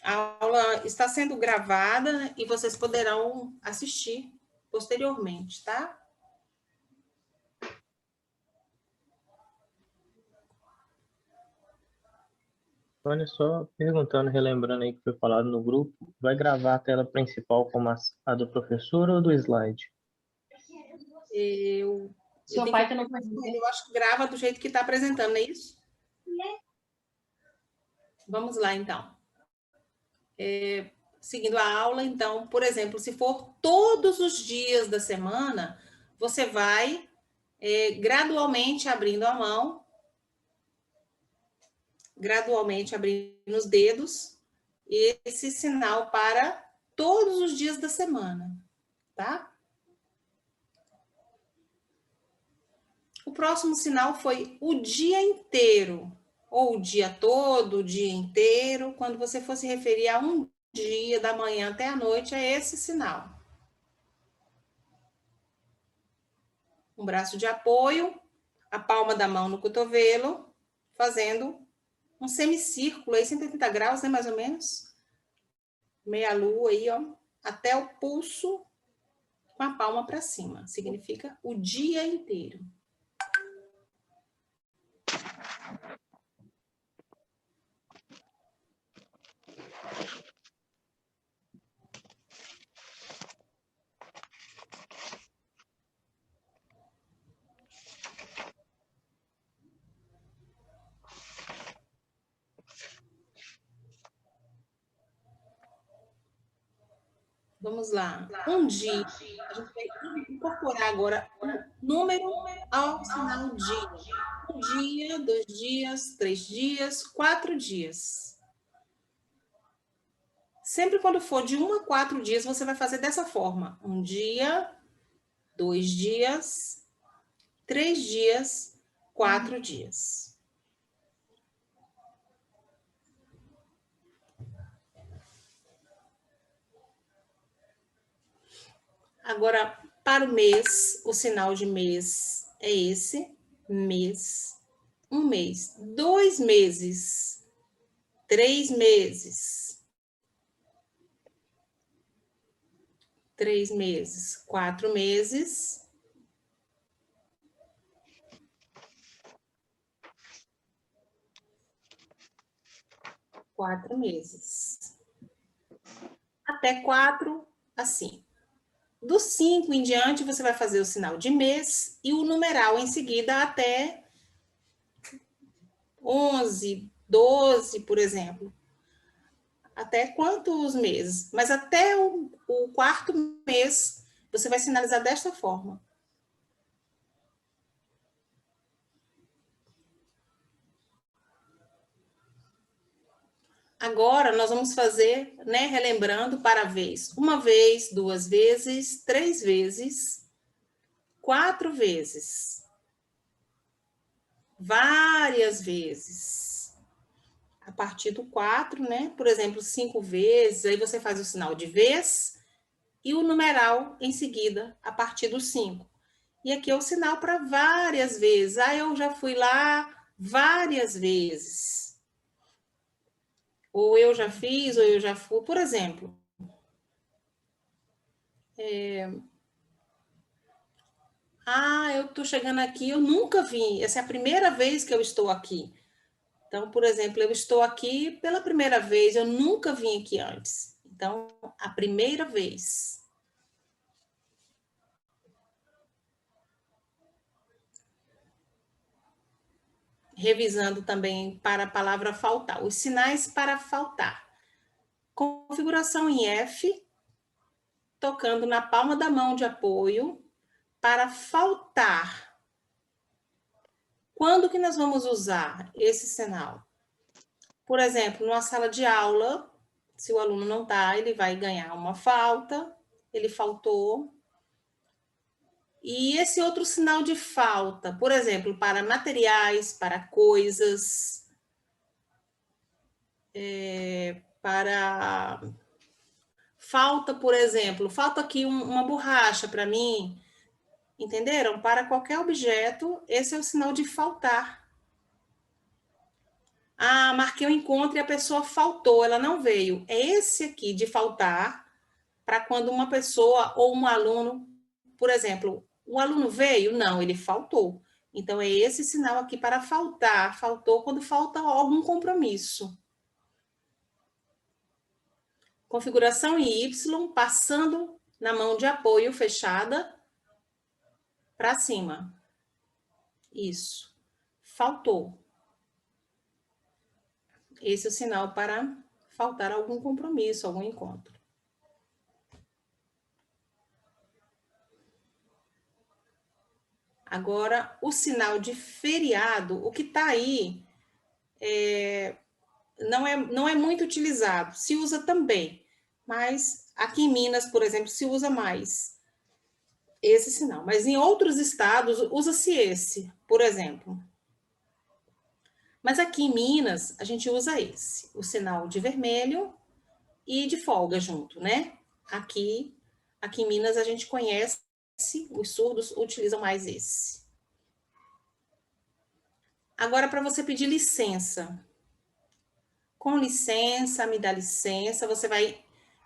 A aula está sendo gravada e vocês poderão assistir posteriormente, tá? Olha, só perguntando, relembrando aí que foi falado no grupo, vai gravar a tela principal como a do professor ou do slide? Eu Seu tenho pai que tá no gravar, computador. eu acho que grava do jeito que está apresentando, não é isso? Vamos lá, então. Seguindo a aula, então, por exemplo, se for todos os dias da semana, você vai gradualmente abrindo a mão, gradualmente abrindo os dedos, esse sinal para todos os dias da semana, tá? O próximo sinal foi o dia inteiro, ou o dia todo, o dia inteiro. Quando você for se referir a um dia, da manhã até a noite, é esse sinal. Um braço de apoio, a palma da mão no cotovelo, fazendo um semicírculo aí, 180 graus, né, mais ou menos. Meia lua aí, ó, até o pulso com a palma para cima. Significa o dia inteiro. Vamos lá. Um dia. A gente vai incorporar agora um número ao sinal dia. Um dia, 2 dias, 3 dias, 4 dias. Sempre quando for de 1 a 4 dias, você vai fazer dessa forma. Um dia, 2 dias, 3 dias, 4 dias. Agora, para o mês, o sinal de mês é esse. Mês. Um mês. 2 meses. 3 meses. 3 meses. 4 meses. 4 meses. Até 4, assim. Do 5 em diante, você vai fazer o sinal de mês e o numeral em seguida até 11, 12, por exemplo. Até quantos meses? Mas até o quarto mês, você vai sinalizar desta forma. Agora, nós vamos fazer, né, relembrando para a vez. 1 vez, 2 vezes, 3 vezes, 4 vezes. Várias vezes. A partir do 4, né? Por exemplo, 5 vezes, aí você faz o sinal de vez e o numeral em seguida, a partir do 5. E aqui é o sinal para várias vezes. Ah, eu já fui lá várias vezes. Ou eu já fiz, ou eu já fui. Por exemplo, eu estou chegando aqui, eu nunca vim. Essa é a primeira vez que eu estou aqui. Então, por exemplo, eu estou aqui pela primeira vez, eu nunca vim aqui antes. Então, a primeira vez. Revisando também para a palavra faltar. Os sinais para faltar. Configuração em F, tocando na palma da mão de apoio, para faltar. Quando que nós vamos usar esse sinal? Por exemplo, numa sala de aula, se o aluno não está, ele vai ganhar uma falta, ele faltou. E esse outro sinal de falta, por exemplo, para materiais, para coisas, para falta, por exemplo, falta aqui uma borracha para mim, entenderam? Para qualquer objeto, esse é o sinal de faltar. Ah, marquei um encontro e a pessoa faltou, ela não veio. É esse aqui de faltar, para quando uma pessoa ou um aluno, por exemplo, o aluno veio? Não, ele faltou. Então, é esse sinal aqui para faltar. Faltou quando falta algum compromisso. Configuração em Y, passando na mão de apoio fechada para cima. Isso. Faltou. Esse é o sinal para faltar algum compromisso, algum encontro. Agora, o sinal de feriado, o que está aí, não é muito utilizado. Se usa também, mas aqui em Minas, por exemplo, se usa mais esse sinal. Mas em outros estados, usa-se esse, por exemplo. Mas aqui em Minas, a gente usa esse, o sinal de vermelho e de folga junto, né? Aqui em Minas, a gente conhece, os surdos utilizam mais esse. Agora, para você pedir licença. Com licença, me dá licença, você vai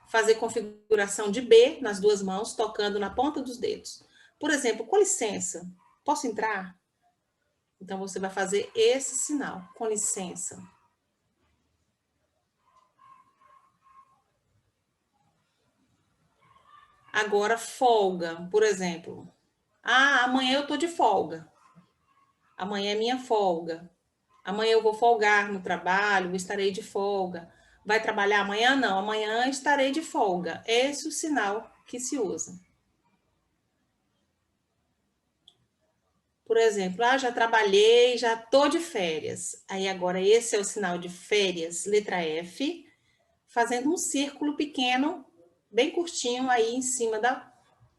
fazer configuração de B nas duas mãos, tocando na ponta dos dedos. Por exemplo, com licença, posso entrar? Então, você vai fazer esse sinal, com licença. Agora, folga, por exemplo. Ah, amanhã eu estou de folga. Amanhã é minha folga. Amanhã eu vou folgar no trabalho, estarei de folga. Vai trabalhar amanhã? Não, amanhã estarei de folga. Esse é o sinal que se usa. Por exemplo, já trabalhei, já estou de férias. Aí agora esse é o sinal de férias, letra F, fazendo um círculo pequeno, bem curtinho aí em cima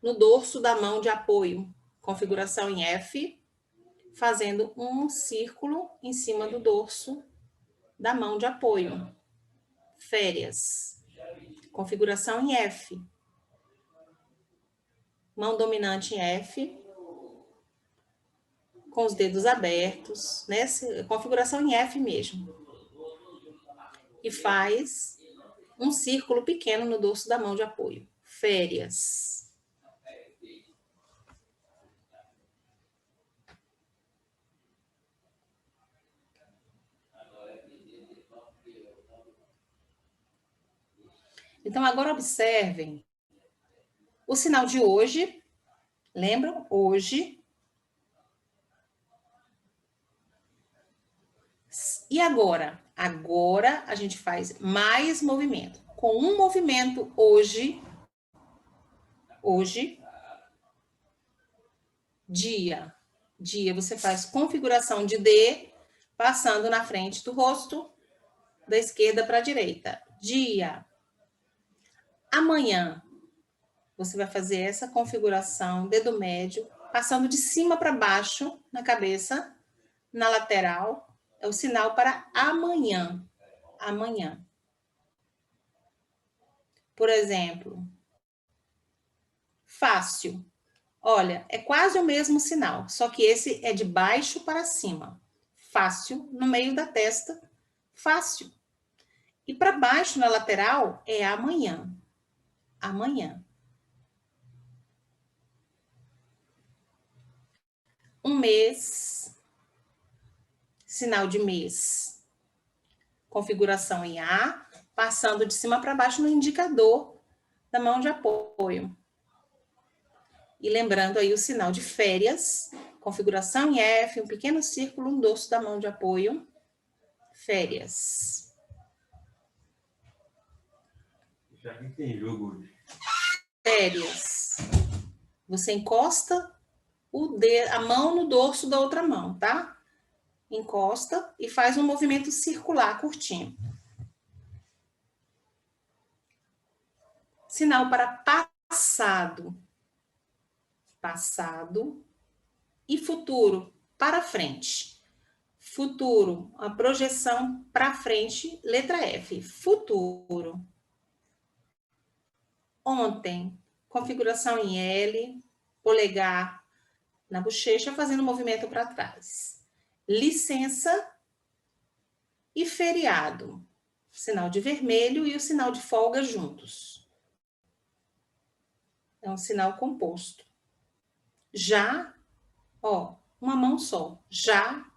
no dorso da mão de apoio. Configuração em F, fazendo um círculo em cima do dorso da mão de apoio. Férias. Configuração em F. Mão dominante em F, com os dedos abertos, né? Configuração em F mesmo. E faz um círculo pequeno no dorso da mão de apoio. Férias. Então, agora observem o sinal de hoje. Lembram? Hoje. E agora? Agora a gente faz mais movimento. Com um movimento hoje, dia. Dia, você faz configuração de D, passando na frente do rosto, da esquerda para a direita. Dia. Amanhã, você vai fazer essa configuração, dedo médio, passando de cima para baixo na cabeça, na lateral. É o sinal para amanhã. Amanhã. Por exemplo, fácil. Olha, é quase o mesmo sinal, só que esse é de baixo para cima. Fácil, no meio da testa, fácil. E para baixo, na lateral, é amanhã. Amanhã. Um mês, sinal de mês. Configuração em A, passando de cima para baixo no indicador da mão de apoio. E lembrando aí o sinal de férias, configuração em F, um pequeno círculo no dorso da mão de apoio. Férias. Já que tem jogo hoje. Férias. Você encosta a mão no dorso da outra mão, tá? Encosta e faz um movimento circular curtinho. Sinal para passado. Passado e futuro, para frente. Futuro, a projeção para frente, letra F. Futuro. Ontem, configuração em L, polegar na bochecha, fazendo movimento para trás. Licença e feriado. Sinal de vermelho e o sinal de folga juntos. É um sinal composto. Já, ó, uma mão só. Já,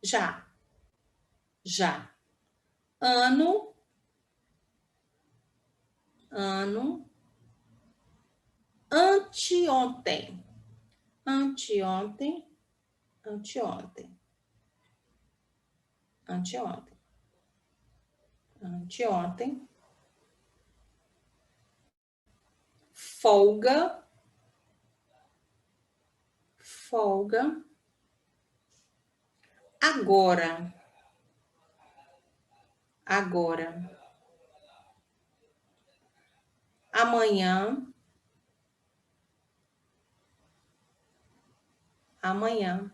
já, já. Ano, ano, anteontem, anteontem, anteontem, anteontem, anteontem. Folga, folga. Agora, agora. Amanhã, amanhã.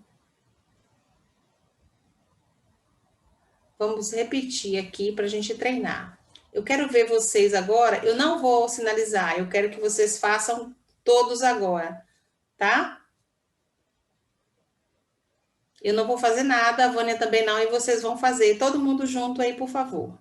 Vamos repetir aqui para a gente treinar. Eu quero ver vocês agora. Eu não vou sinalizar, eu quero que vocês façam todos agora, tá? Eu não vou fazer nada, a Vânia também não, e vocês vão fazer. Todo mundo junto aí, por favor.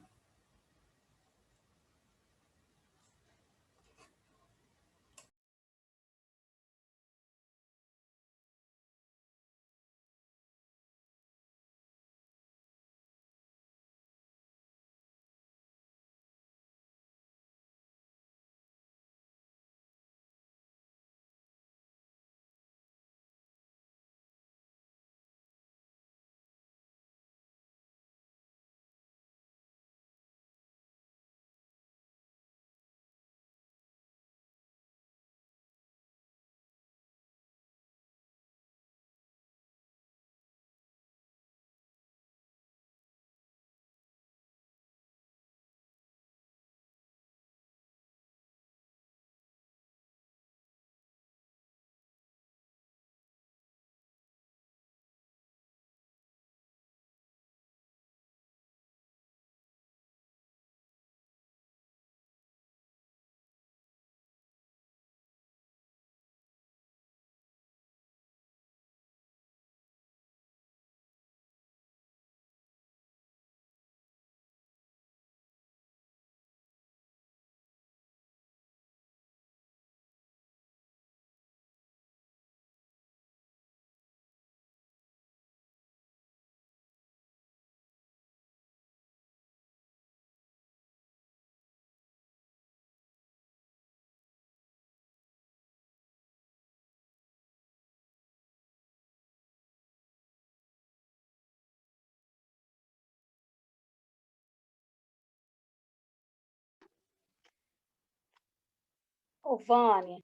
Ô, Vânia,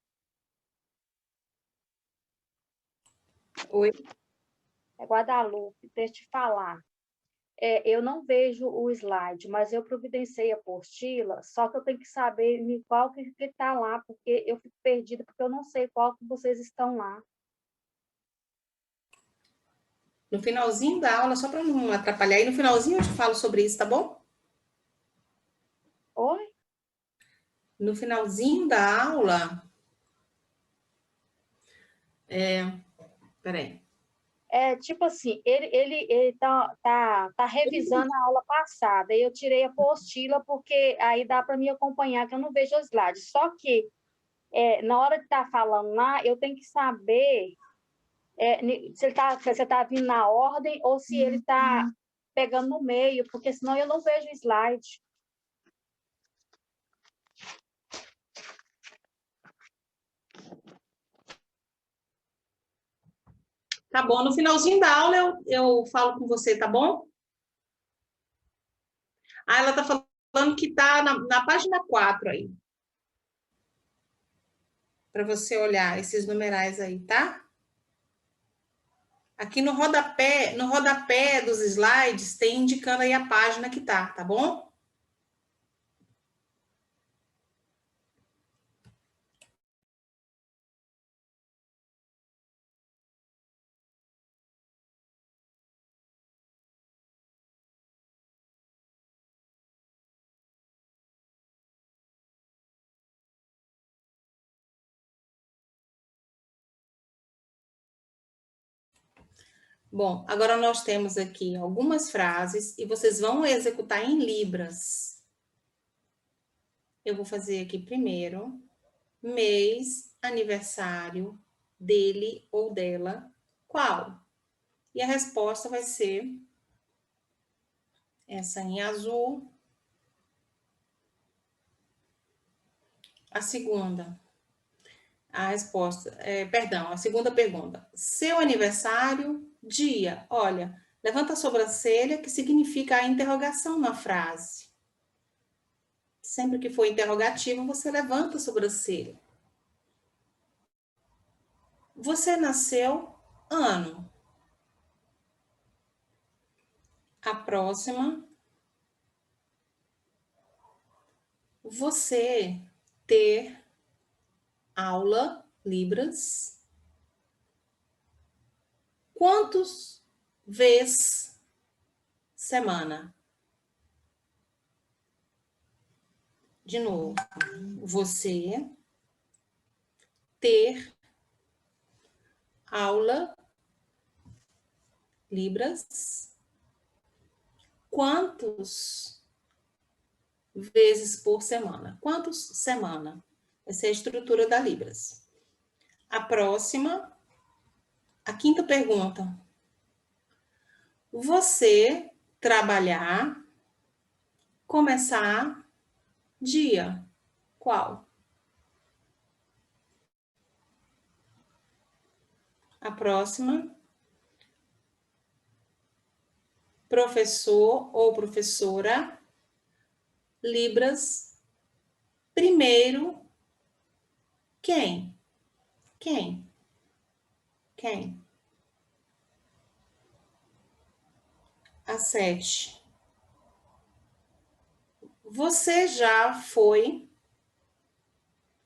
Oi. é Guadalupe, deixa eu te falar. Eu não vejo o slide, mas eu providenciei a apostila, só que eu tenho que saber em qual que está lá, porque eu fico perdida, porque eu não sei qual que vocês estão lá. No finalzinho da aula, só para não atrapalhar, e no finalzinho eu te falo sobre isso, tá bom? Oi? No finalzinho da aula. Peraí. Tipo assim, ele tá revisando a aula passada, e eu tirei a apostila, porque aí dá para me acompanhar, que eu não vejo o slide. Só que, na hora de estar falando lá, eu tenho que saber se você está vindo na ordem ou se ele está pegando no meio, porque senão eu não vejo o slide. Tá bom, no finalzinho da aula eu falo com você, tá bom? Ah, ela tá falando que tá na página 4 aí. Para você olhar esses numerais aí, tá? Aqui no rodapé dos slides tem indicando aí a página que tá bom? Bom, agora nós temos aqui algumas frases e vocês vão executar em libras. Eu vou fazer aqui primeiro. Mês, aniversário dele ou dela, qual? E a resposta vai ser essa em azul. A segunda. A resposta, perdão, a segunda pergunta. Seu aniversário, dia. Olha, levanta a sobrancelha, que significa a interrogação na frase. Sempre que for interrogativo, você levanta a sobrancelha. Você nasceu ano. A próxima. Você ter aula, libras. Quantos vezes semana? De novo, você ter aula, libras. Quantos vezes por semana? Quantos semana? Essa é a estrutura da libras. A próxima, a quinta pergunta. Você trabalhar, começar, dia. Qual? A próxima. Professor ou professora. Libras. Primeiro. Quem? Quem? Quem? A 7. Você já foi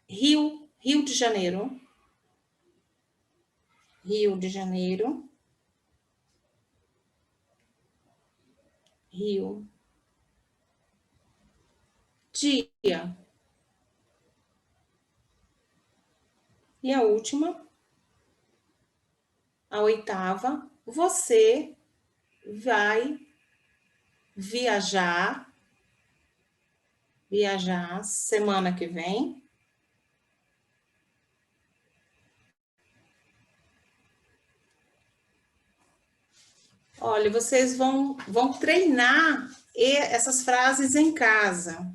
Rio de Janeiro? Rio de Janeiro. Rio. Dia. E a última, a oitava, você vai viajar semana que vem. Olha, vocês vão treinar essas frases em casa.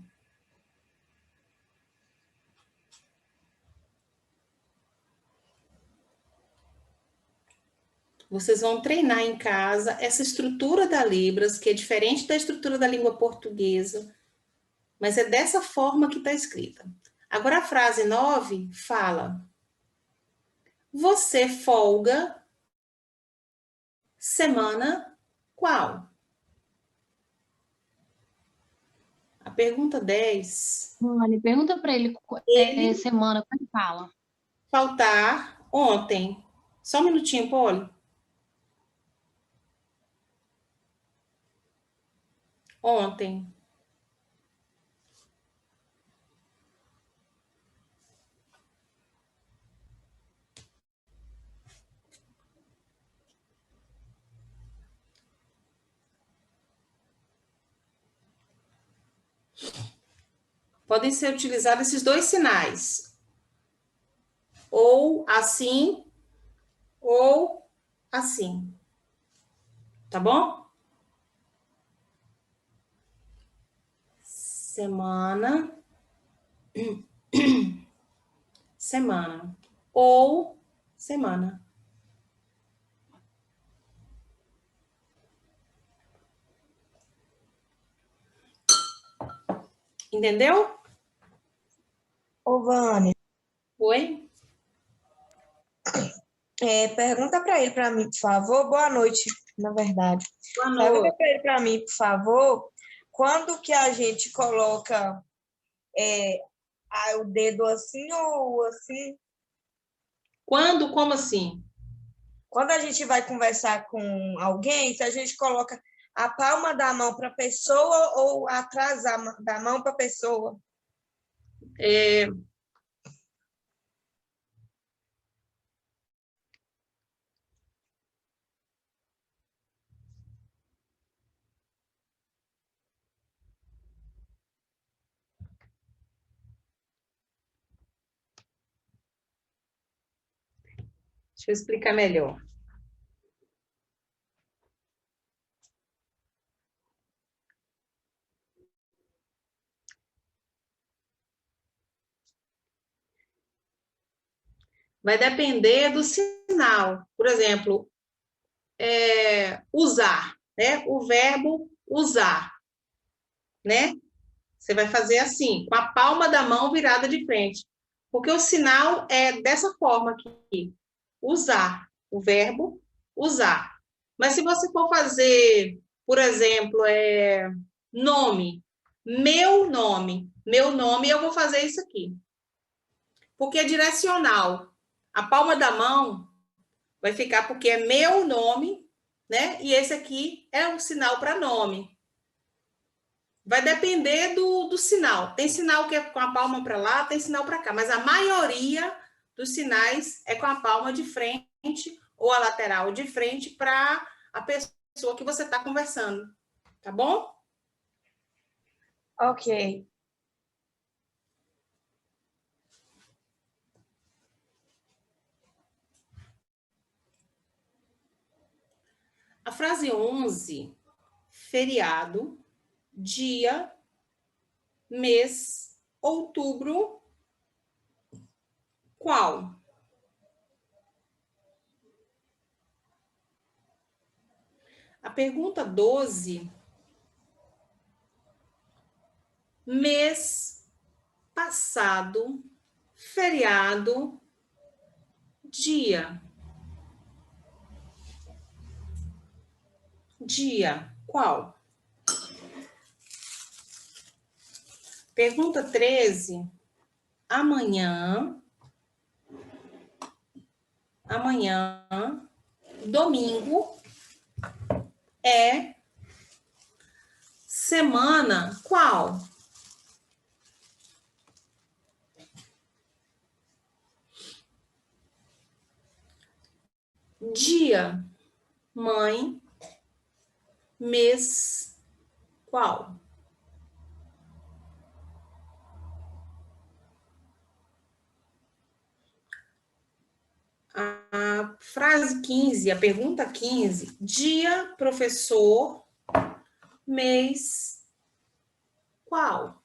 Vocês vão treinar em casa essa estrutura da Libras, que é diferente da estrutura da língua portuguesa, mas é dessa forma que está escrita. Agora, a frase 9 fala: você folga semana qual? A pergunta 10. Mano, pergunta para ele, semana, como fala? Faltar ontem. Só um minutinho, Poli. Ontem. Podem ser utilizados esses dois sinais. Ou assim, ou assim. Tá bom? Semana. Semana. Ou semana. Entendeu? Ô, Vânia, Oi? pergunta para ele, para mim, por favor. Boa noite, na verdade. Boa Pergunta noite. para ele, para mim, por favor. Quando que a gente coloca o dedo assim ou assim? Quando? Como assim? Quando a gente vai conversar com alguém, se a gente coloca a palma da mão para a pessoa ou atrás da mão para a pessoa? Deixa eu explicar melhor. Vai depender do sinal. Por exemplo, usar, né? O verbo usar, né? Você vai fazer assim, com a palma da mão virada de frente. Porque o sinal é dessa forma aqui. Usar. O verbo usar. Mas se você for fazer, por exemplo, nome. Meu nome, eu vou fazer isso aqui. Porque é direcional. A palma da mão vai ficar porque é meu nome, né? E esse aqui é um sinal para nome. Vai depender do sinal. Tem sinal que é com a palma para lá, tem sinal para cá, mas a maioria dos sinais é com a palma de frente ou a lateral de frente para a pessoa que você está conversando. Tá bom? Ok. A frase 11, feriado, dia, mês, outubro, qual? A pergunta 12, mês passado, feriado, dia. Dia, qual? Pergunta 13, amanhã, domingo, é semana qual? Dia, mãe, mês, qual? A frase 15, a pergunta 15, dia, professor, mês, qual?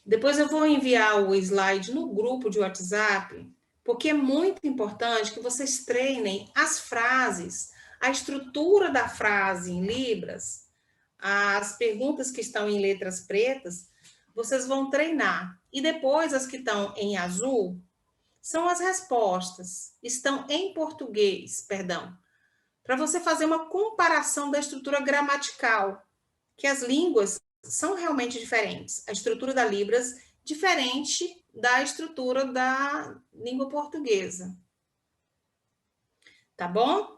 Depois eu vou enviar o slide no grupo de WhatsApp, porque é muito importante que vocês treinem as frases, a estrutura da frase em libras, as perguntas que estão em letras pretas, vocês vão treinar. E depois as que estão em azul são as respostas, estão em português, perdão, para você fazer uma comparação da estrutura gramatical, que as línguas são realmente diferentes. A estrutura da Libras diferente da estrutura da língua portuguesa. Tá bom?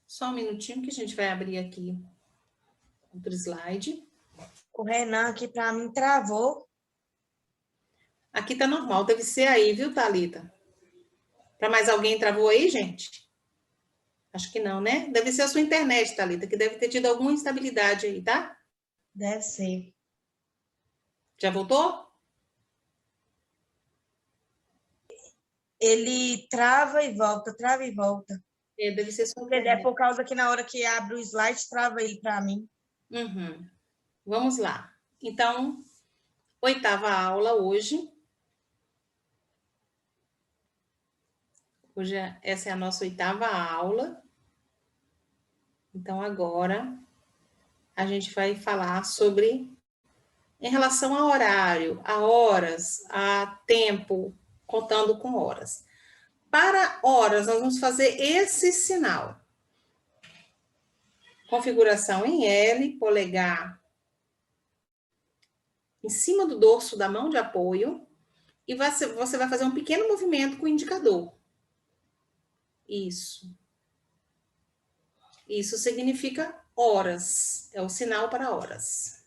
Só um minutinho que a gente vai abrir aqui outro slide. O Renan aqui para mim travou. Aqui tá normal, deve ser aí, viu, Thalita? Para mais alguém travou aí, gente? Acho que não, né? Deve ser a sua internet, Thalita, que deve ter tido alguma instabilidade aí, tá? Deve ser. Já voltou? Ele trava e volta, trava e volta. Deve ser sua É internet. por causa que na hora que abre o slide, trava ele para mim. Uhum. Vamos lá. Então, 8ª aula hoje. Hoje, essa é a nossa 8ª aula. Então, agora, a gente vai falar sobre, em relação a horário, a horas, a tempo, contando com horas. Para horas, nós vamos fazer esse sinal. Configuração em L, polegar em cima do dorso da mão de apoio, e você vai fazer um pequeno movimento com o indicador. Isso. Isso significa horas, é o sinal para horas.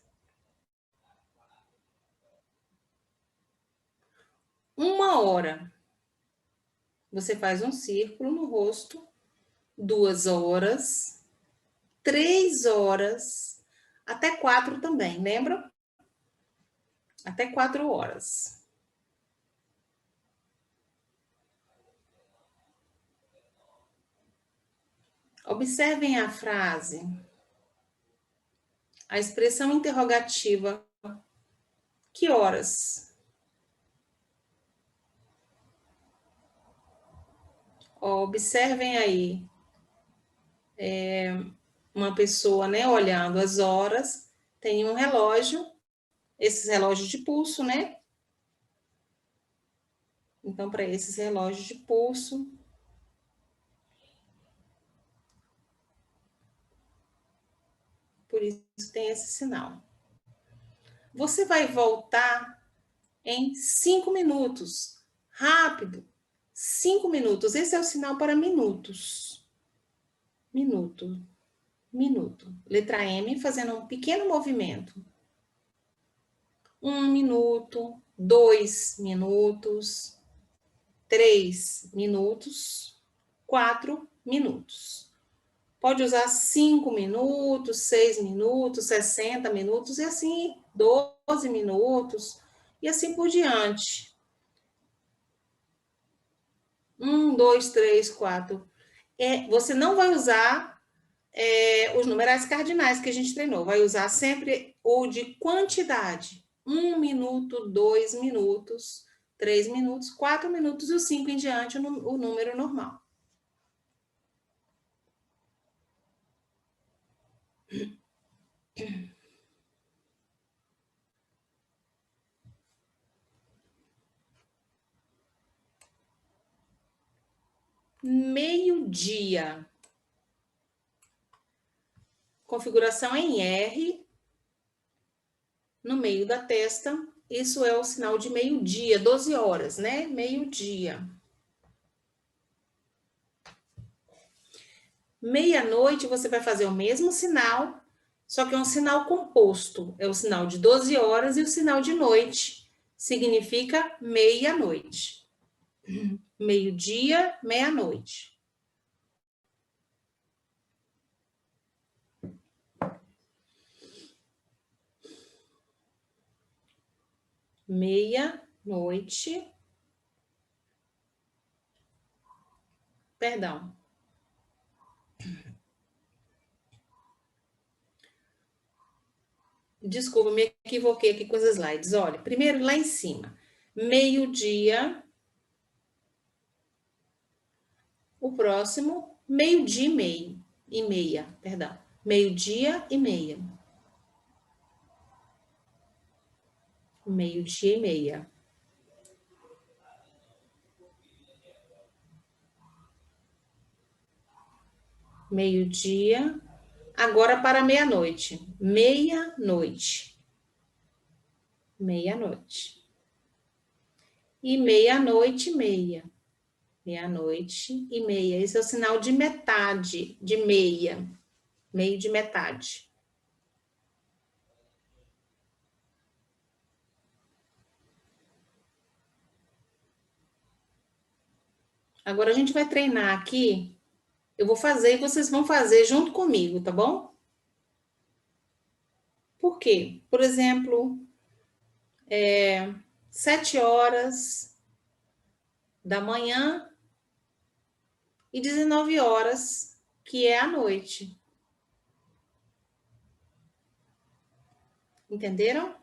1 hora. Você faz um círculo no rosto, 2 horas, 3 horas, até 4 também, lembra? Até 4 horas. Observem a frase, a expressão interrogativa, que horas? Observem aí, uma pessoa, né, olhando as horas, tem um relógio, esses relógios de pulso, né? Então, para esses relógios de pulso, por isso tem esse sinal. Você vai voltar em 5 minutos. Rápido. 5 minutos. Esse é o sinal para minutos. Minuto. Minuto. Letra M, fazendo um pequeno movimento. 1 minuto, 2 minutos, 3 minutos, 4 minutos. Pode usar 5 minutos, 6 minutos, 60 minutos, e assim 12 minutos, e assim por diante. 1, 2, 3, 4. Você não vai usar os numerais cardinais que a gente treinou, vai usar sempre o de quantidade. 1 minuto, 2 minutos, 3 minutos, 4 minutos, e o 5 em diante, o número normal. Meio-dia. Configuração em R, no meio da testa. Isso é o sinal de meio-dia, 12 horas, né? Meio-dia. Meia-noite, você vai fazer o mesmo sinal, só que é um sinal composto. É o sinal de 12 horas e o sinal de noite. Significa meia-noite. Meio-dia, meia-noite. Meia-noite. Perdão. Desculpa, me equivoquei aqui com os slides. Olha, primeiro lá em cima. Meio-dia. O próximo, meio-dia e meia, perdão. Meio-dia e meia. Meio-dia e meia. Meio-dia. Agora para meia-noite. Meia-noite. Meia-noite. E meia-noite e meia. Meia-noite e meia. Esse é o sinal de metade, de meia. Meio de metade. Agora a gente vai treinar aqui. Eu vou fazer e vocês vão fazer junto comigo, tá bom? Por quê? Por exemplo, 7 horas da manhã e 19 horas, que é a noite. Entenderam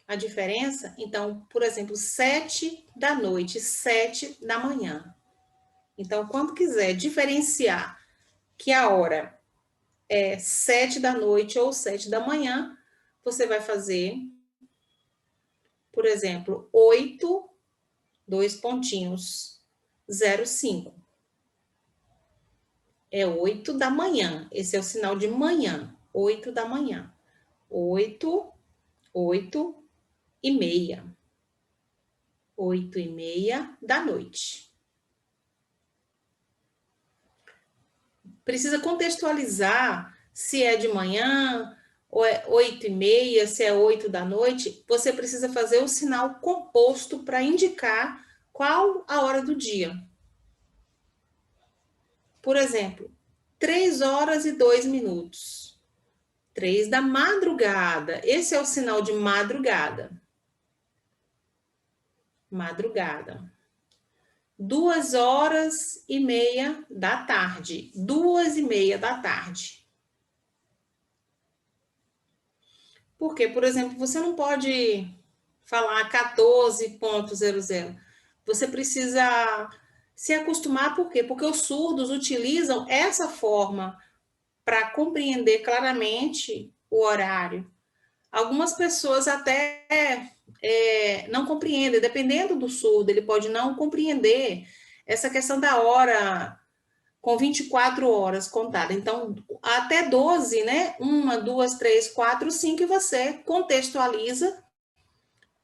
a diferença? Então, por exemplo, 7 da noite, 7 da manhã. Então, quando quiser diferenciar que a hora é 7 da noite ou 7 da manhã, você vai fazer, por exemplo, 8, 2 pontinhos, 05. É 8 da manhã. Esse é o sinal de manhã. 8 da manhã. 8, 8 e meia. 8 e meia da noite. Precisa contextualizar se é de manhã, ou é 8 e meia, se é 8 da noite. Você precisa fazer o sinal composto para indicar qual a hora do dia. Por exemplo, 3 horas e 2 minutos. 3 da madrugada. Esse é o sinal de madrugada. Madrugada. 2 horas e meia da tarde. 2 e meia da tarde. Porque, por exemplo, você não pode falar 14.00. Você precisa se acostumar, por quê? Porque os surdos utilizam essa forma para compreender claramente o horário. Algumas pessoas até não compreendem, dependendo do surdo, ele pode não compreender essa questão da hora com 24 horas contada. Então, até 12, né? 1, 2, 3, 4, 5, e você contextualiza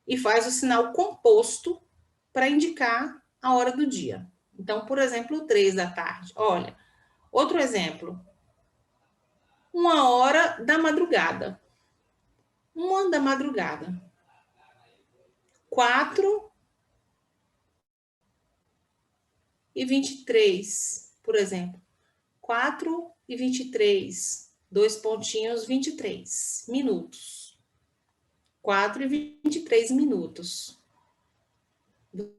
e faz o sinal composto para indicar a hora do dia. Então, por exemplo, 3 da tarde. Olha, outro exemplo. 1 hora da madrugada. 1 da madrugada. 4 e 23, por exemplo. 4 e 23, 2 pontinhos, 23 minutos. 4 e 23 minutos.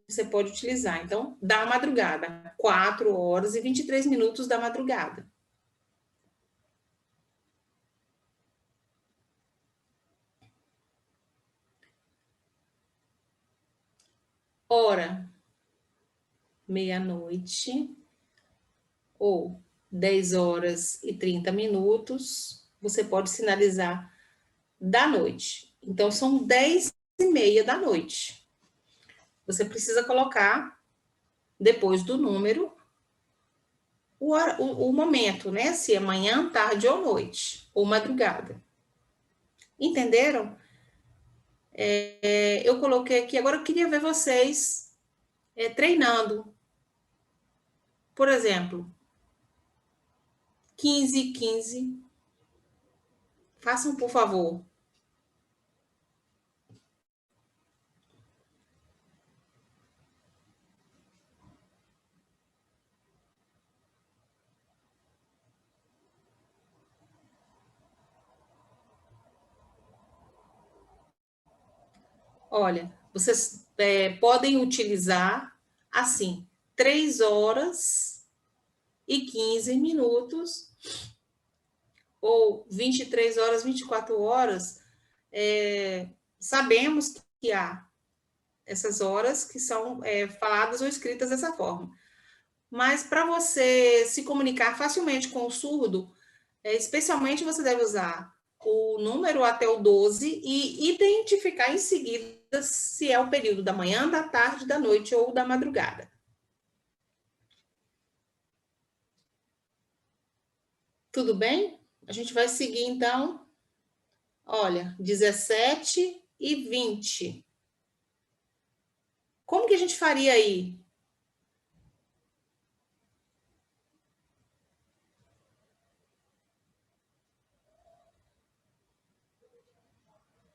Você pode utilizar. Então, da madrugada. 4 horas e 23 minutos da madrugada. Hora, meia-noite, ou 10 horas e 30 minutos, você pode sinalizar da noite. Então, são 10 e meia da noite. Você precisa colocar, depois do número, o momento, né? Se é manhã, tarde ou noite, ou madrugada. Entenderam? Eu coloquei aqui, agora eu queria ver vocês treinando. Por exemplo, 15 e 15. Façam, por favor. Olha, vocês podem utilizar assim, 3 horas e 15 minutos, ou 23 horas, 24 horas. Sabemos que há essas horas que são faladas ou escritas dessa forma. Mas para você se comunicar facilmente com o surdo, especialmente você deve usar o número até o 12 e identificar em seguida se é o período da manhã, da tarde, da noite ou da madrugada. Tudo bem? A gente vai seguir, então. Olha, 17 e 20. Como que a gente faria aí?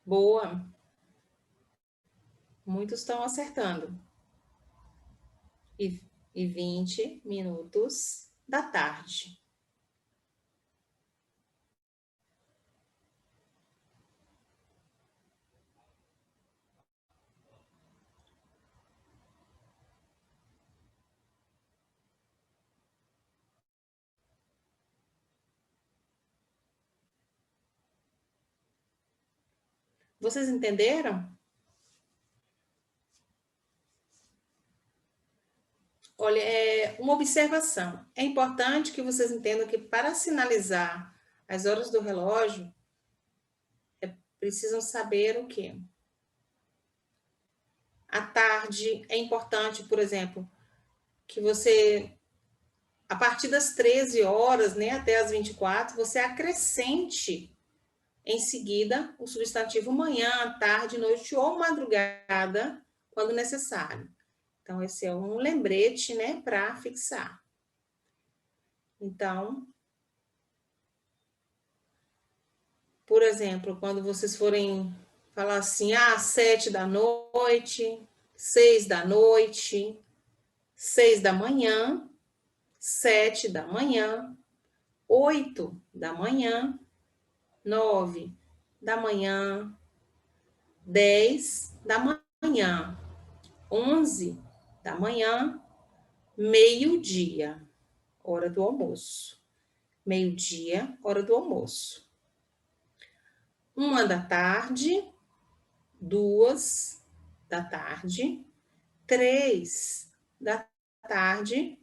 Boa. Muitos estão acertando. E 20 minutos da tarde. Vocês entenderam? Olha, uma observação. É importante que vocês entendam que para sinalizar As horas do relógio precisam saber o quê? À tarde é importante, por exemplo, que você, a partir das 13 horas, né, até as 24, você acrescente em seguida o substantivo manhã, tarde, noite ou madrugada, quando necessário. Então, esse é um lembrete, né, para fixar. Então, por exemplo, quando vocês forem falar assim, 7 da noite, 6 da noite, 6 da manhã, 7 da manhã, 8 da manhã, 9 da manhã, 10 da manhã, 11 da manhã, meio-dia, hora do almoço. Meio-dia, hora do almoço. 1 da tarde, 2 da tarde, 3 da tarde,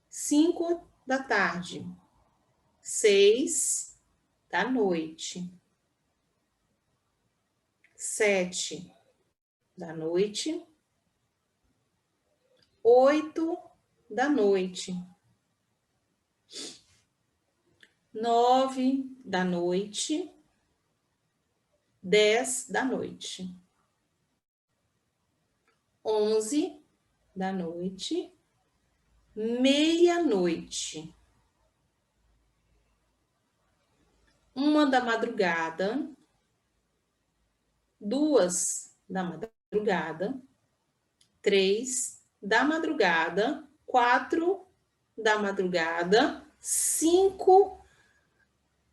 5 da tarde, 6 da noite, 7 da noite, 8 da noite, 9 da noite, 10 da noite, 11 da noite, meia-noite, 1 da madrugada, 2 da madrugada, 3 da madrugada, 4 da madrugada, 5,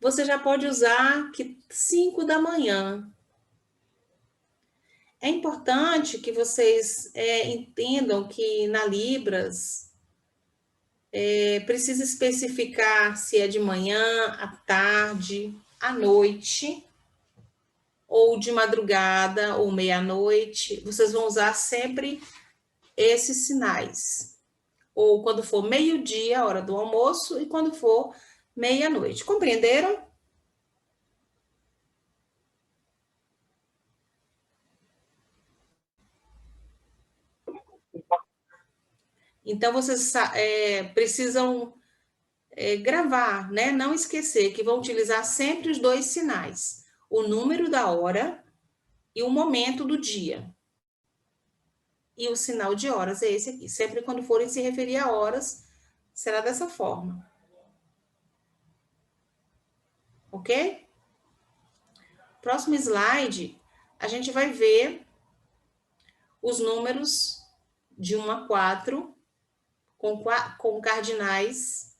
você já pode usar 5 da manhã. É importante que vocês entendam que na Libras precisa especificar se é de manhã, à tarde, à noite, ou de madrugada, ou meia-noite. Vocês vão usar sempre esses sinais. Ou quando for meio-dia, hora do almoço, e quando for meia-noite. Compreenderam? Então, vocês precisam gravar, né? Não esquecer que vão utilizar sempre os 2 sinais. O número da hora e o momento do dia. E o sinal de horas é esse aqui. Sempre quando forem se referir a horas, será dessa forma. Ok? Próximo slide, a gente vai ver os números de 1 a 4 com cardinais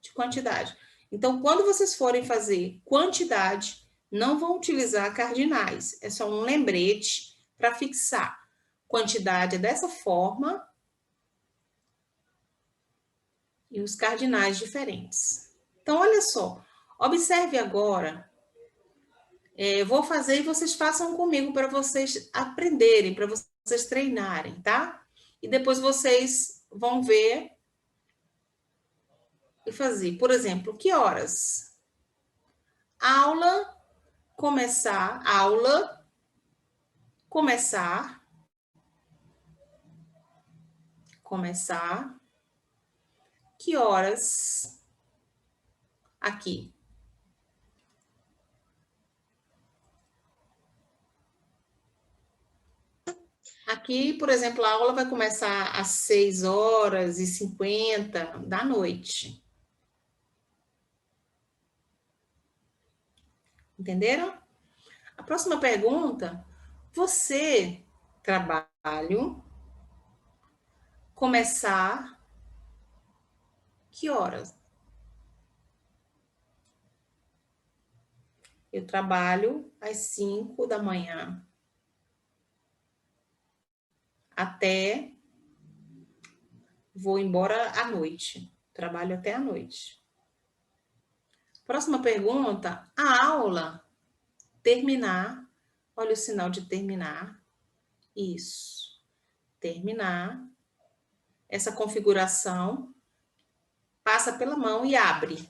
de quantidade. Então, quando vocês forem fazer quantidade, não vão utilizar cardinais. É só um lembrete para fixar. Quantidade é dessa forma e os cardinais diferentes. Então, olha só. Observe agora. Eu vou fazer e vocês façam comigo para vocês aprenderem, para vocês treinarem, tá? E depois vocês vão ver e fazer. Por exemplo, que horas? Aula, começar, que horas? Aqui. Aqui, por exemplo, a aula vai começar às 6h50 da noite. Entenderam? A próxima pergunta, você, trabalho, começar, que horas? Eu trabalho às 5 da manhã. Até vou embora à noite. Trabalho até à noite. Próxima pergunta, a aula terminar. Olha o sinal de terminar. Isso. Terminar. Essa configuração passa pela mão e abre.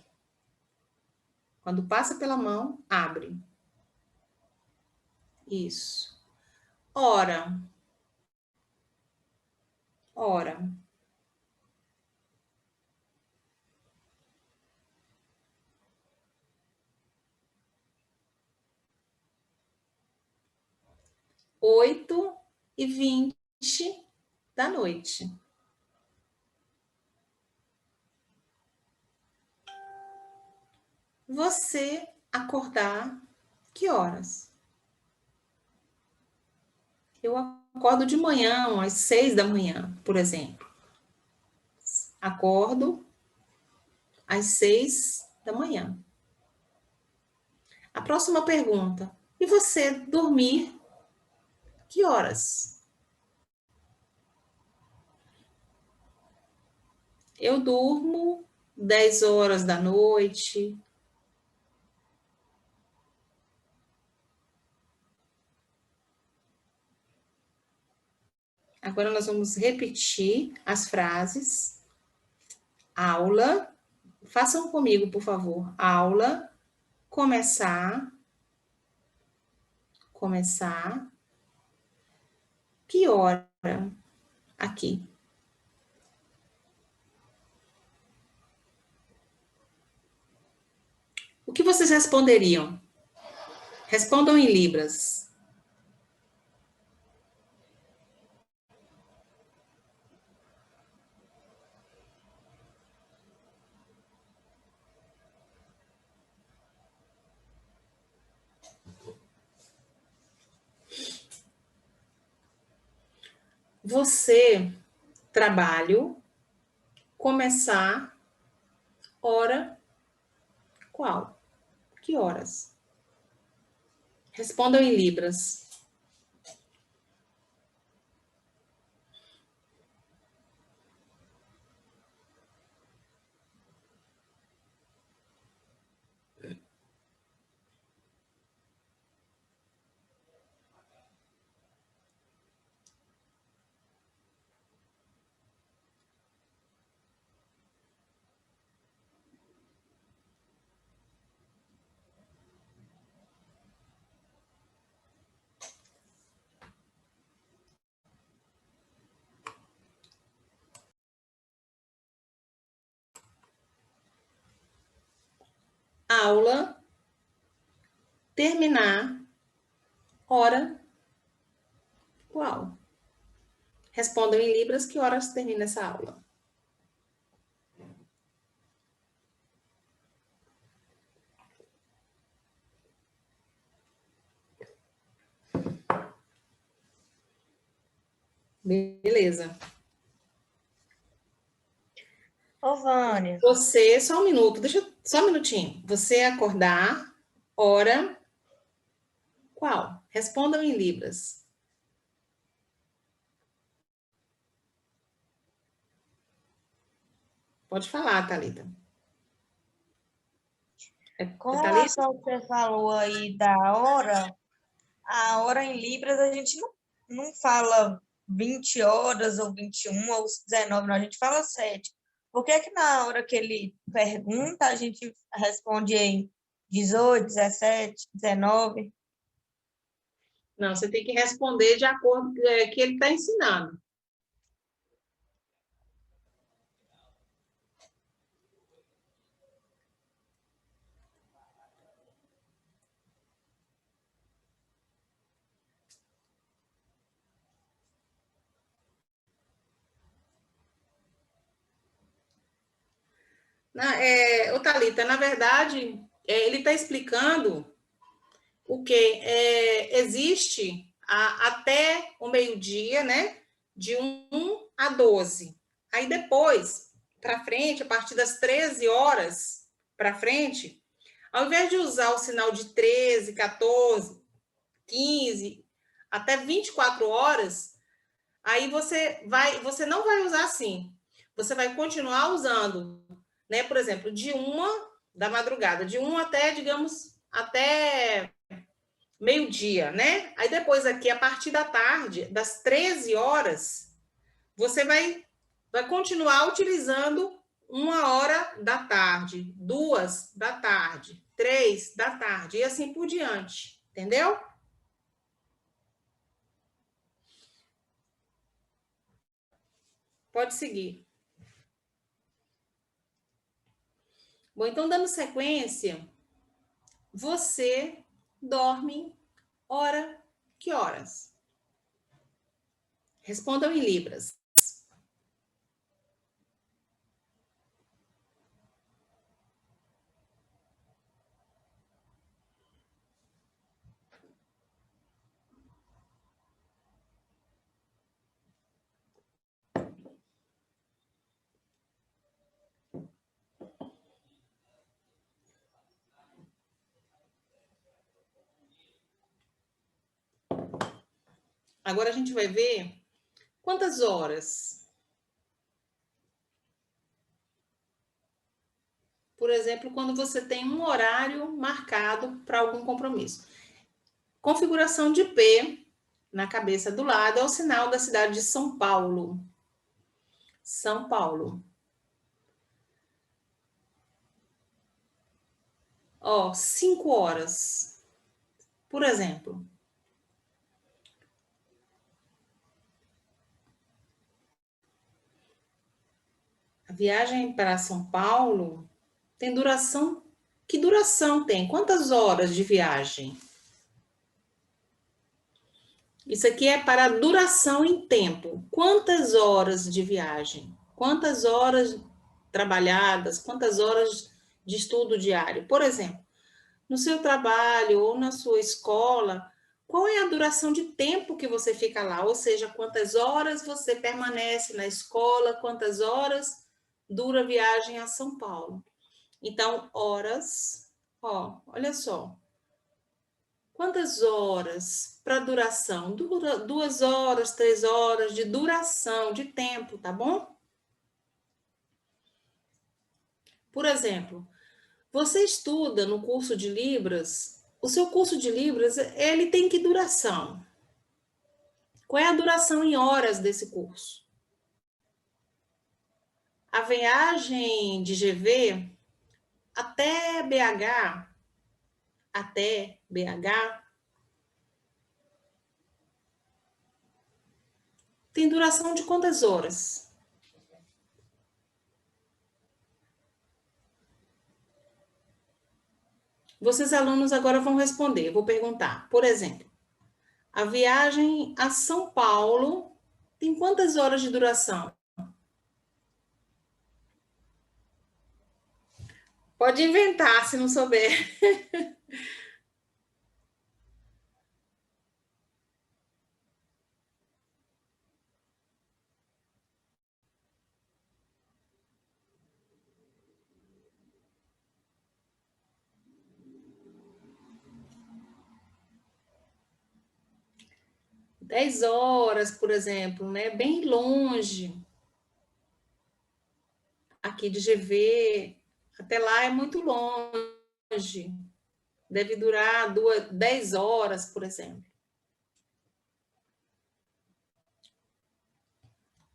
Quando passa pela mão, abre. Isso. Hora. Hora. Oito e 20 da noite. Você acordar que horas? Eu acordo de manhã, às 6 da manhã, por exemplo. Acordo às 6 da manhã. A próxima pergunta. E você dormir que horas? Eu durmo 10 horas da noite. Agora nós vamos repetir as frases. Aula. Façam comigo, por favor. Aula. Começar. Começar. Que hora? Aqui. O que vocês responderiam? Respondam em libras. Você, trabalho, começar, hora, qual? Que horas? Respondam em libras. Aula, terminar, hora, qual? Respondam em libras que horas termina essa aula. Beleza. Ô, Vânia, Você, só um minuto, só um minutinho. Você acordar, hora, qual? Respondam em libras. Pode falar, Thalita. com Thalita? relação ao que você falou aí da hora, a hora em libras a gente não fala 20 horas ou 21 ou 19, não, a gente fala 7. Por que que na hora que ele pergunta a gente responde em 18, 17, 19? Não, você tem que responder de acordo com o que ele está ensinando. Ô, Thalita, na verdade, ele está explicando o que existe até o meio-dia, né? De 1 a 12. Aí depois, para frente, a partir das 13 horas para frente, ao invés de usar o sinal de 13, 14, 15, até 24 horas, aí você não vai usar assim. Você vai continuar usando, né? Por exemplo, de 1 da madrugada, de 1 até, digamos, até meio-dia, né? Aí depois aqui, a partir da tarde, das 13 horas, você vai continuar utilizando 1 hora da tarde, 2 da tarde, 3 da tarde, e assim por diante, entendeu? Pode seguir. Bom, então, dando sequência, você dorme hora que horas? Respondam em libras. Agora a gente vai ver quantas horas. Por exemplo, quando você tem um horário marcado para algum compromisso. Configuração de P na cabeça do lado é o sinal da cidade de São Paulo. São Paulo. Ó, 5 horas. Por exemplo. A viagem para São Paulo tem duração. Que duração tem? Quantas horas de viagem? Isso aqui é para a duração em tempo. Quantas horas de viagem? Quantas horas trabalhadas? Quantas horas de estudo diário? Por exemplo, no seu trabalho ou na sua escola, qual é a duração de tempo que você fica lá? Ou seja, quantas horas você permanece na escola? Quantas horas dura a viagem a São Paulo? Então, horas, ó, olha só. Quantas horas para duração? 2 horas, 3 horas de duração, de tempo, tá bom? Por exemplo, você estuda no curso de Libras, o seu curso de Libras, ele tem que duração? Qual é a duração em horas desse curso? A viagem de GV até BH, tem duração de quantas horas? Vocês, alunos, agora vão responder. Eu vou perguntar. Por exemplo, a viagem a São Paulo tem quantas horas de duração? Pode inventar, se não souber. Dez horas, por exemplo, né? Bem longe. Aqui de GV, até lá é muito longe. Deve durar 10 horas, por exemplo.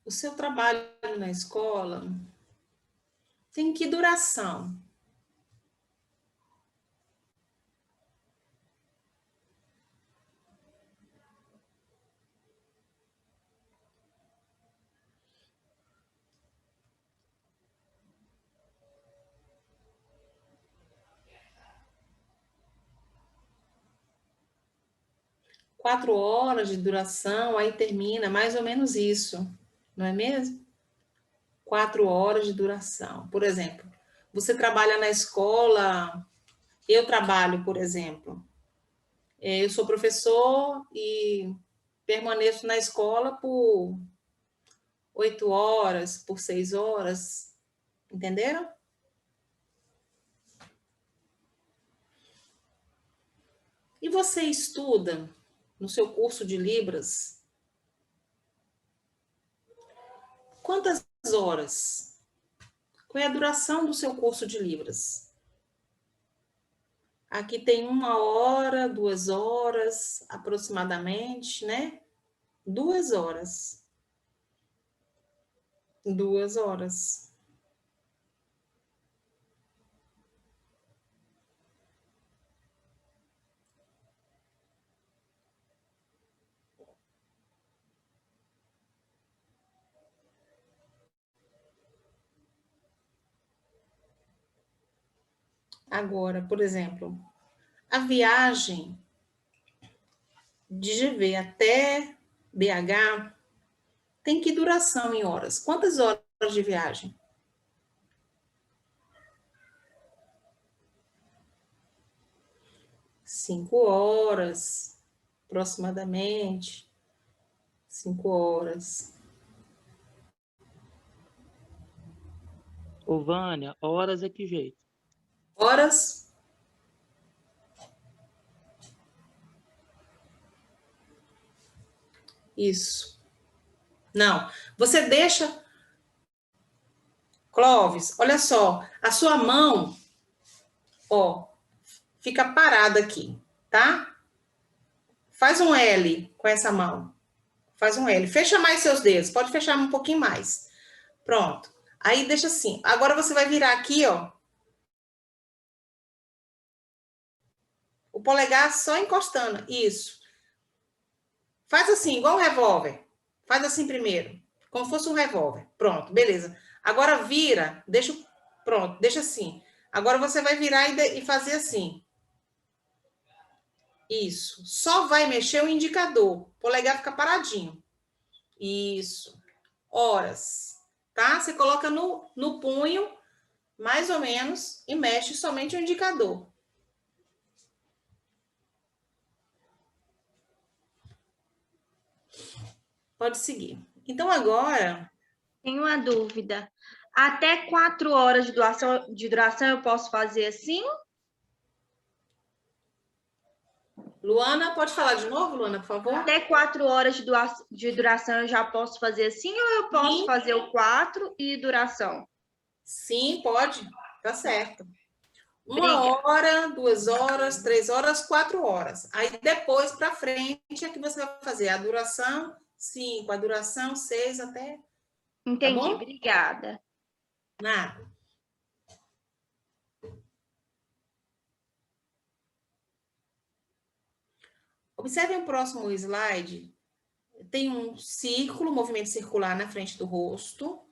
O seu trabalho na escola tem que duração? Quatro horas de duração, aí termina mais ou menos isso, não é mesmo? 4 horas de duração. Por exemplo, você trabalha na escola, eu trabalho, por exemplo, eu sou professor e permaneço na escola por 8 horas, por 6 horas, entenderam? E você estuda no seu curso de Libras quantas horas? Qual é a duração do seu curso de Libras? Aqui tem 1 hora, 2 horas, aproximadamente, né? 2 horas. 2 horas. Agora, por exemplo, a viagem de GV até BH tem que duração em horas? Quantas horas de viagem? 5 horas, aproximadamente. 5 horas. Ô, Vânia, horas é que jeito? Horas? Isso. Não. Você deixa. Clóvis, olha só. A sua mão, ó, fica parada aqui, tá? Faz um L com essa mão. Faz um L. Fecha mais seus dedos. Pode fechar um pouquinho mais. Pronto. Aí deixa assim. Agora você vai virar aqui, ó. O polegar só encostando. Isso. Faz assim, igual um revólver. Faz assim primeiro. Como se fosse um revólver. Pronto, beleza. Agora vira. Deixa. Pronto, deixa assim. Agora você vai virar e fazer assim. Isso. Só vai mexer o indicador. O polegar fica paradinho. Isso. Horas. Tá? Você coloca no punho, mais ou menos, e mexe somente o indicador. Pode seguir. Então, agora, Tenho uma dúvida. Até 4 horas de duração eu posso fazer assim? Luana, pode falar de novo, Luana, por favor? Até 4 horas de duração eu já posso fazer assim ou eu posso Sim. fazer o 4 e duração? Sim, pode. Tá certo. Obrigada. 1 hora, 2 horas, 3 horas, 4 horas. Aí depois para frente é que você vai fazer a duração 5, a duração 6 até. Entendi, bom? obrigada. Nada. Observe o próximo slide. Tem um círculo, movimento circular na frente do rosto.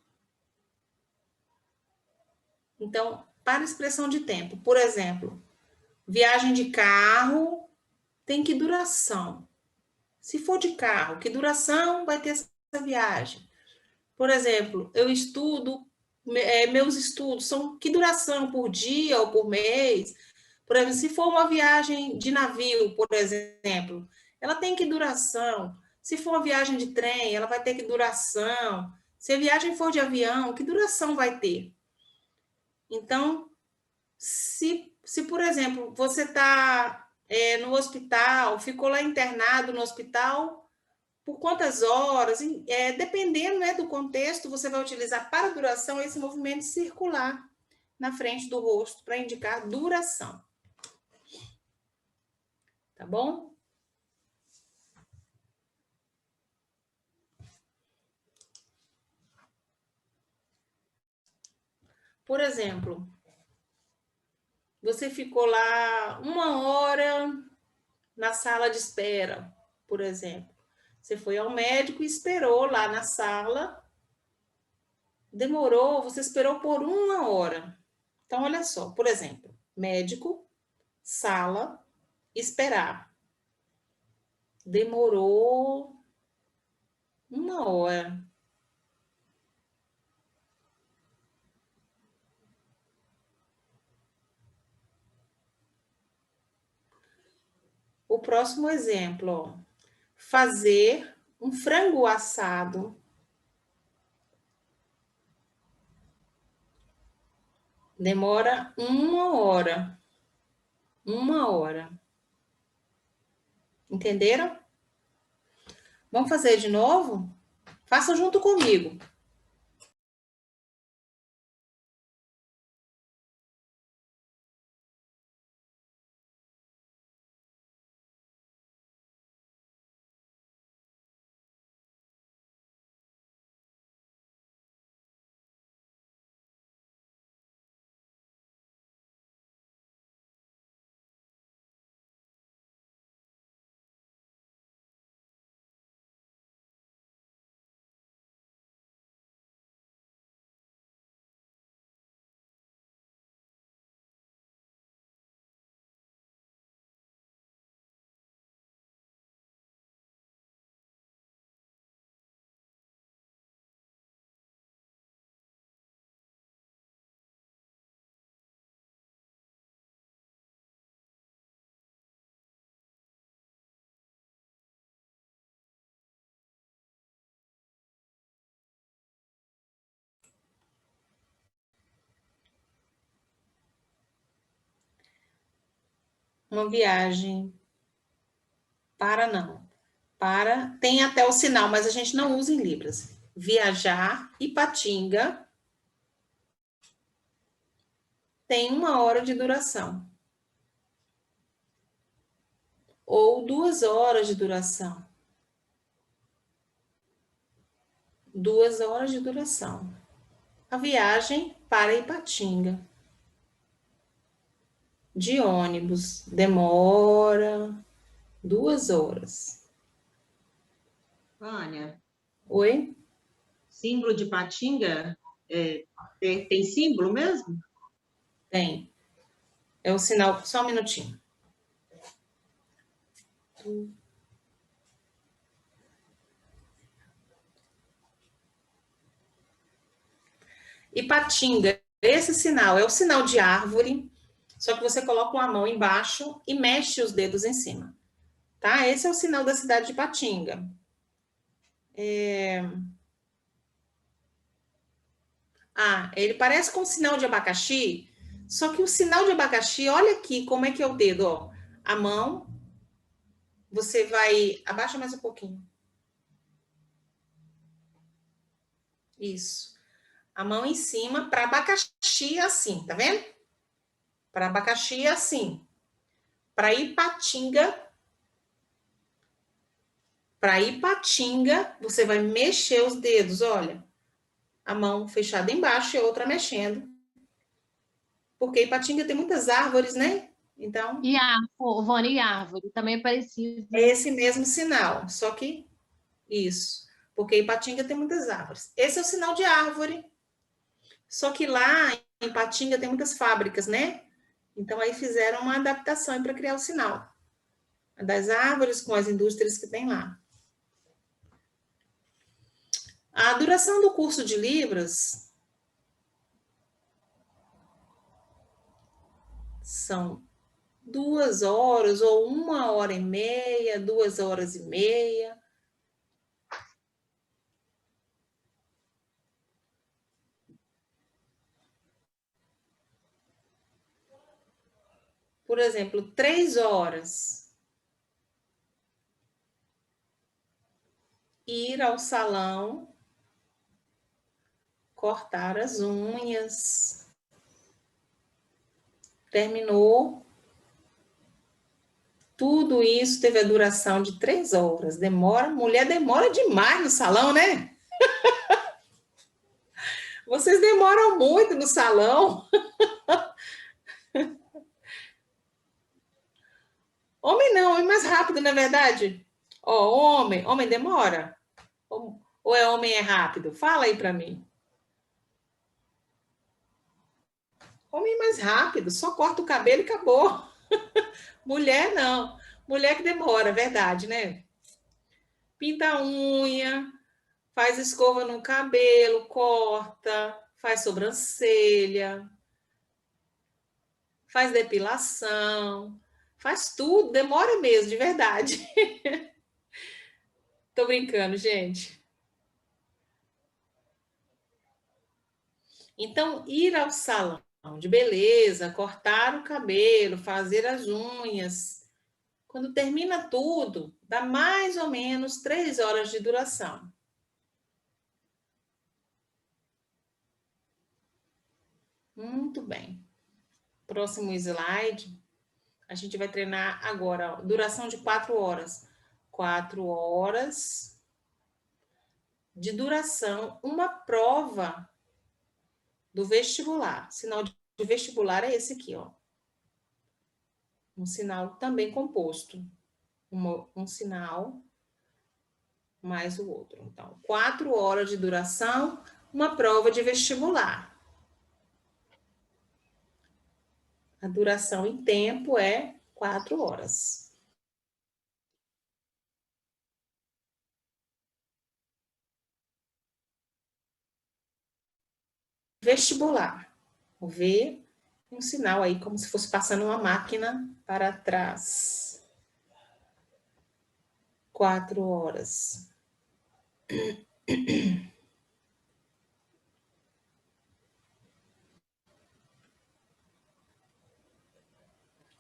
Então, para expressão de tempo, por exemplo, viagem de carro tem que duração? Se for de carro, que duração vai ter essa viagem? Por exemplo, eu estudo, meus estudos são que duração por dia ou por mês? Por exemplo, se for uma viagem de navio, por exemplo, ela tem que duração? Se for uma viagem de trem, ela vai ter que duração? Se a viagem for de avião, que duração vai ter? Então, se por exemplo, você está no hospital, ficou lá internado no hospital, por quantas horas, dependendo, né, do contexto, você vai utilizar para duração esse movimento circular na frente do rosto para indicar duração. Tá bom? Por exemplo, você ficou lá 1 hora na sala de espera, por exemplo. Você foi ao médico e esperou lá na sala. Demorou, você esperou por 1 hora. Então, olha só, por exemplo, médico, sala, esperar. Demorou 1 hora. O próximo exemplo, ó, fazer um frango assado. Demora 1 hora. 1 hora. Entenderam? Vamos fazer de novo? Façam junto comigo. uma viagem para não. Para, tem até o sinal, mas a gente não usa em libras. Viajar, Ipatinga, tem 1 hora de duração. Ou 2 horas de duração. 2 horas de duração. A viagem para Ipatinga. De ônibus, demora 2 horas. Vânia, Oi? símbolo de Patinga, tem símbolo mesmo? Tem. É o sinal, só um minutinho. Ipatinga, esse sinal é o sinal de árvore, só que você coloca uma mão embaixo e mexe os dedos em cima. Tá? Esse é o sinal da cidade de Ipatinga. Ele parece com o sinal de abacaxi, só que o sinal de abacaxi, olha aqui como é que é o dedo, ó. A mão, você vai... Abaixa mais um pouquinho. Isso. A mão em cima, para abacaxi assim, tá vendo? Para abacaxi assim. Para Ipatinga, você vai mexer os dedos, olha. A mão fechada embaixo e a outra mexendo. Porque Ipatinga tem muitas árvores, né? Então, E árvore, Vânia, e árvore, também é parecido. é esse mesmo sinal, só que isso. Porque Ipatinga tem muitas árvores. Esse é o sinal de árvore. Só que lá em Ipatinga tem muitas fábricas, né? Então aí fizeram uma adaptação para criar o sinal das árvores com as indústrias que tem lá. A duração do curso de Libras são 2 horas ou 1h30, 2h30. Por exemplo, 3 horas. Ir ao salão, cortar as unhas. Terminou. Tudo isso teve a duração de 3 horas. Mulher demora demais no salão, né? Vocês demoram muito no salão. Homem não, homem mais rápido, não é verdade? Ó, homem demora? Ou é homem é rápido? Fala aí para mim. Homem mais rápido, só corta o cabelo e acabou. Mulher não. Mulher que demora, verdade, né? Pinta a unha, faz escova no cabelo, corta, faz sobrancelha, faz depilação, faz tudo, demora mesmo, de verdade. Tô brincando, gente. Então, ir ao salão de beleza, cortar o cabelo, fazer as unhas, quando termina tudo, dá mais ou menos 3 horas de duração. Muito bem. Próximo slide. A gente vai treinar agora, ó, duração de 4 horas. 4 horas de duração, uma prova do vestibular. Sinal de vestibular é esse aqui, ó. Um sinal também composto. Um sinal mais o outro. Então, 4 horas de duração, uma prova de vestibular. A duração em tempo é 4 horas. Vestibular. O V, um sinal aí, como se fosse passando uma máquina para trás. 4 horas.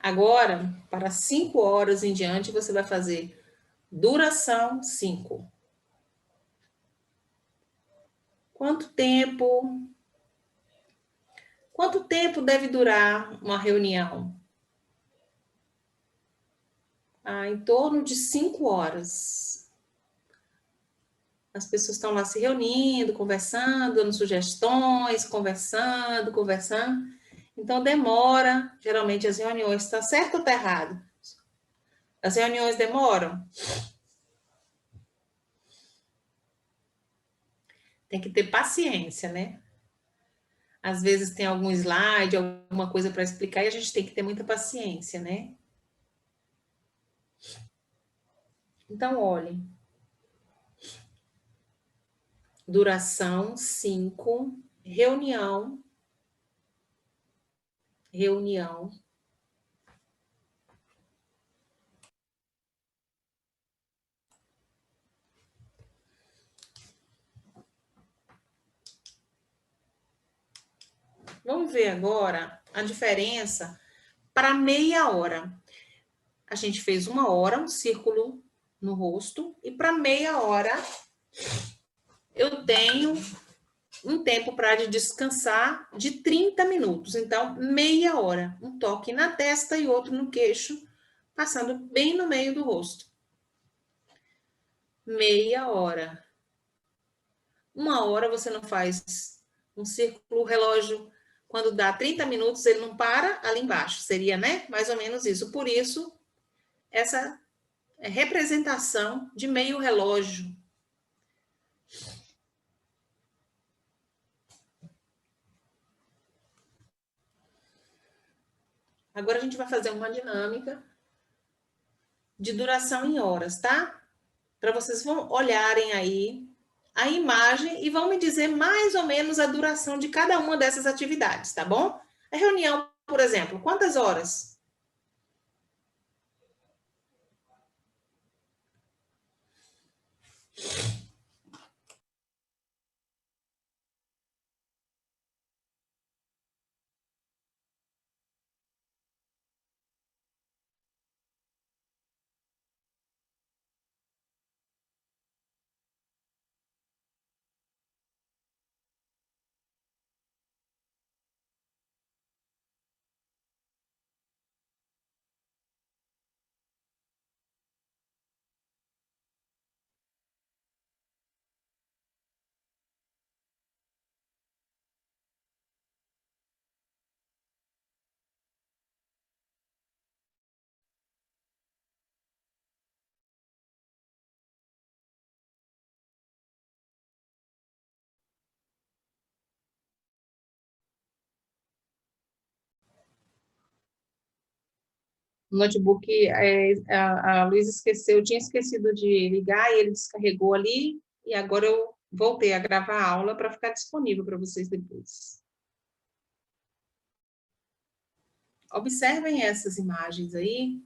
Agora, para 5 horas em diante, você vai fazer duração 5. Quanto tempo deve durar uma reunião? Em torno de 5 horas. As pessoas estão lá se reunindo, conversando, dando sugestões, conversando. Então, demora, geralmente, as reuniões. Está certo ou está errado? As reuniões demoram? Tem que ter paciência, né? Às vezes tem algum slide, alguma coisa para explicar, e a gente tem que ter muita paciência, né? Então, olhe. Duração 5, reunião. Vamos ver agora a diferença para meia hora. A gente fez 1 hora, um círculo no rosto, e para meia hora eu tenho um tempo para descansar de 30 minutos. Então, meia hora. Um toque na testa e outro no queixo, passando bem no meio do rosto. Meia hora. 1 hora você não faz um círculo, o relógio, quando dá 30 minutos, ele não para ali embaixo. Seria, né? Mais ou menos isso. Por isso, essa representação de meio relógio. Agora a gente vai fazer uma dinâmica de duração em horas, tá? Para vocês vão olharem aí a imagem e vão me dizer mais ou menos a duração de cada uma dessas atividades, tá bom? A reunião, por exemplo, quantas horas? O notebook, a Luísa esqueceu, eu tinha esquecido de ligar e ele descarregou ali, e agora eu voltei a gravar a aula para ficar disponível para vocês depois. Observem essas imagens aí.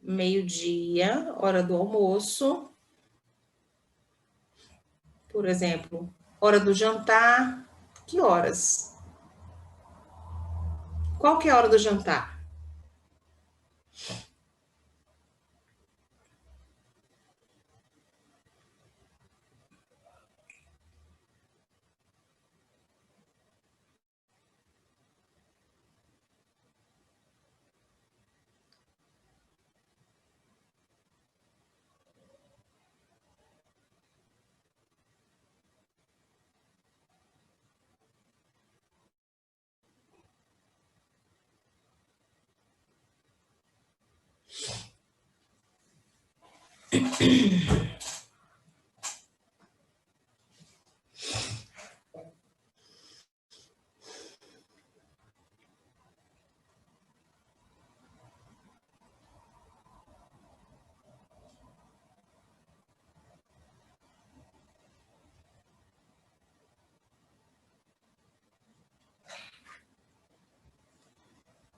Meio-dia, hora do almoço. Por exemplo, hora do jantar. Que horas? Qual que é a hora do jantar?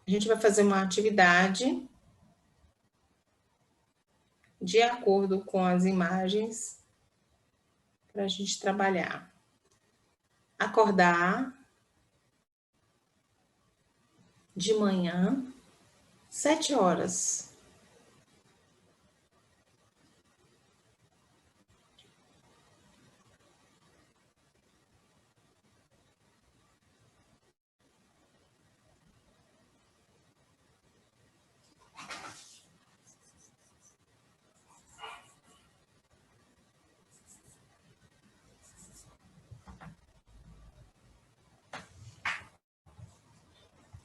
A gente vai fazer uma atividade de acordo com as imagens para a gente trabalhar. Acordar, de manhã, 7 horas.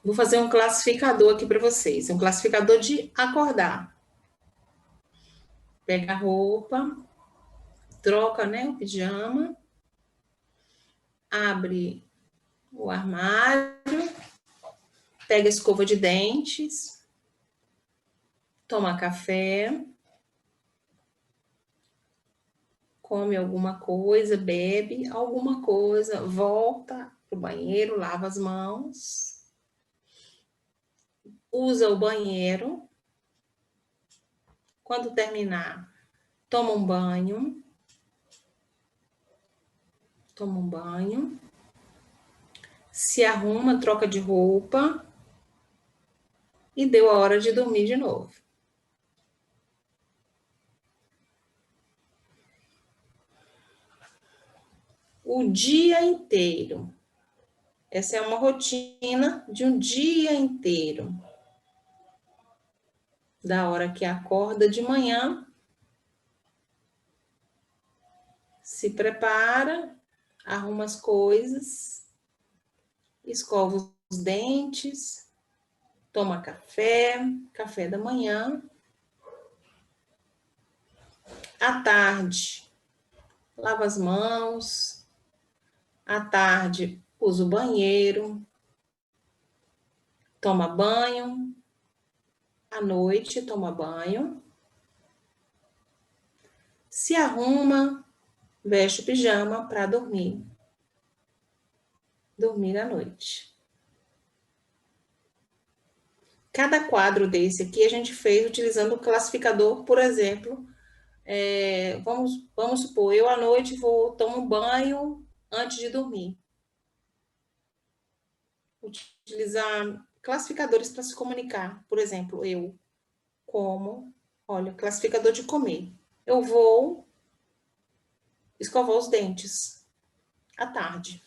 Vou fazer um classificador aqui para vocês, um classificador de acordar. Pega a roupa, troca, né, o pijama, abre o armário, pega a escova de dentes, toma café, come alguma coisa, bebe alguma coisa, volta pro banheiro, lava as mãos, usa o banheiro. Quando terminar, toma um banho, se arruma, troca de roupa e deu a hora de dormir de novo. O dia inteiro. Essa é uma rotina de um dia inteiro. Da hora que acorda de manhã, se prepara, arruma as coisas, escova os dentes, toma café, café da manhã. À tarde, lava as mãos. À tarde, usa o banheiro, toma banho. À noite, toma banho. Se arruma, veste o pijama para dormir. Dormir à noite. Cada quadro desse aqui a gente fez utilizando o classificador, por exemplo. Vamos supor, eu à noite tomo um banho antes de dormir. Utilizar classificadores para se comunicar. Por exemplo, eu como, olha, classificador de comer. Eu vou escovar os dentes à tarde.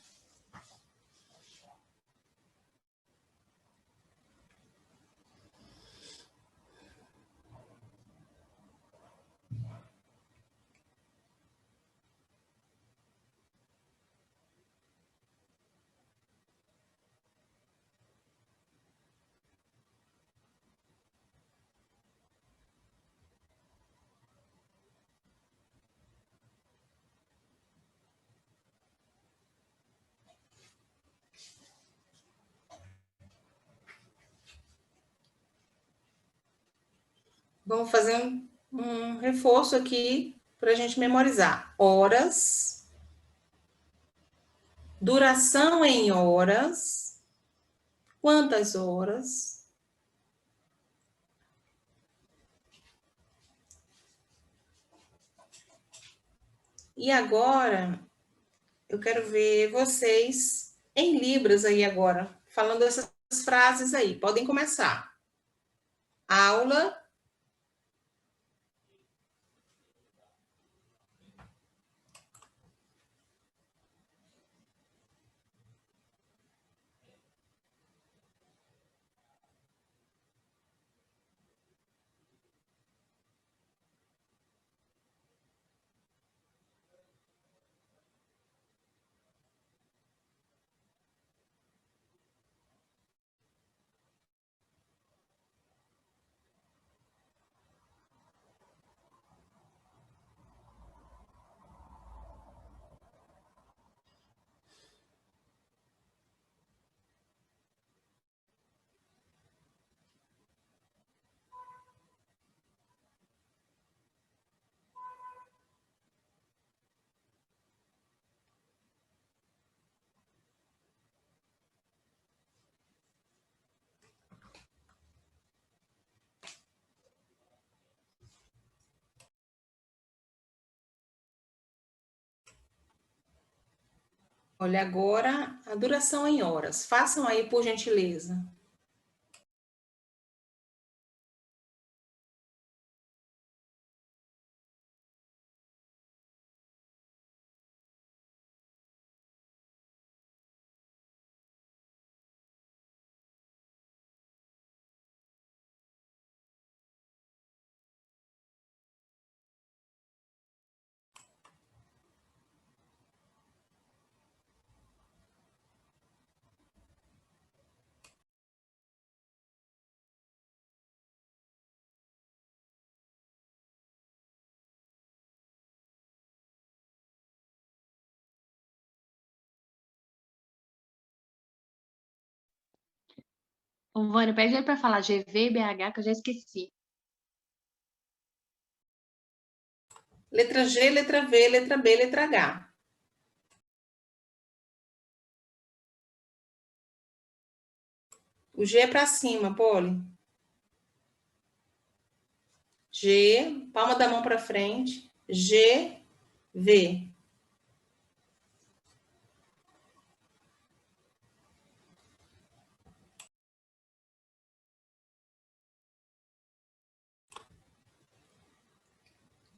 Vamos fazer um reforço aqui para a gente memorizar. Horas, duração em horas, quantas horas. E agora, eu quero ver vocês em Libras aí agora, falando essas frases aí. Podem começar. Aula. Olha agora a duração em horas. Façam aí, por gentileza. Ô, Vânia, pede ele para falar GV, BH, que eu já esqueci. Letra G, letra V, letra B, letra H. O G é para cima, Poli. G, palma da mão para frente. G, V.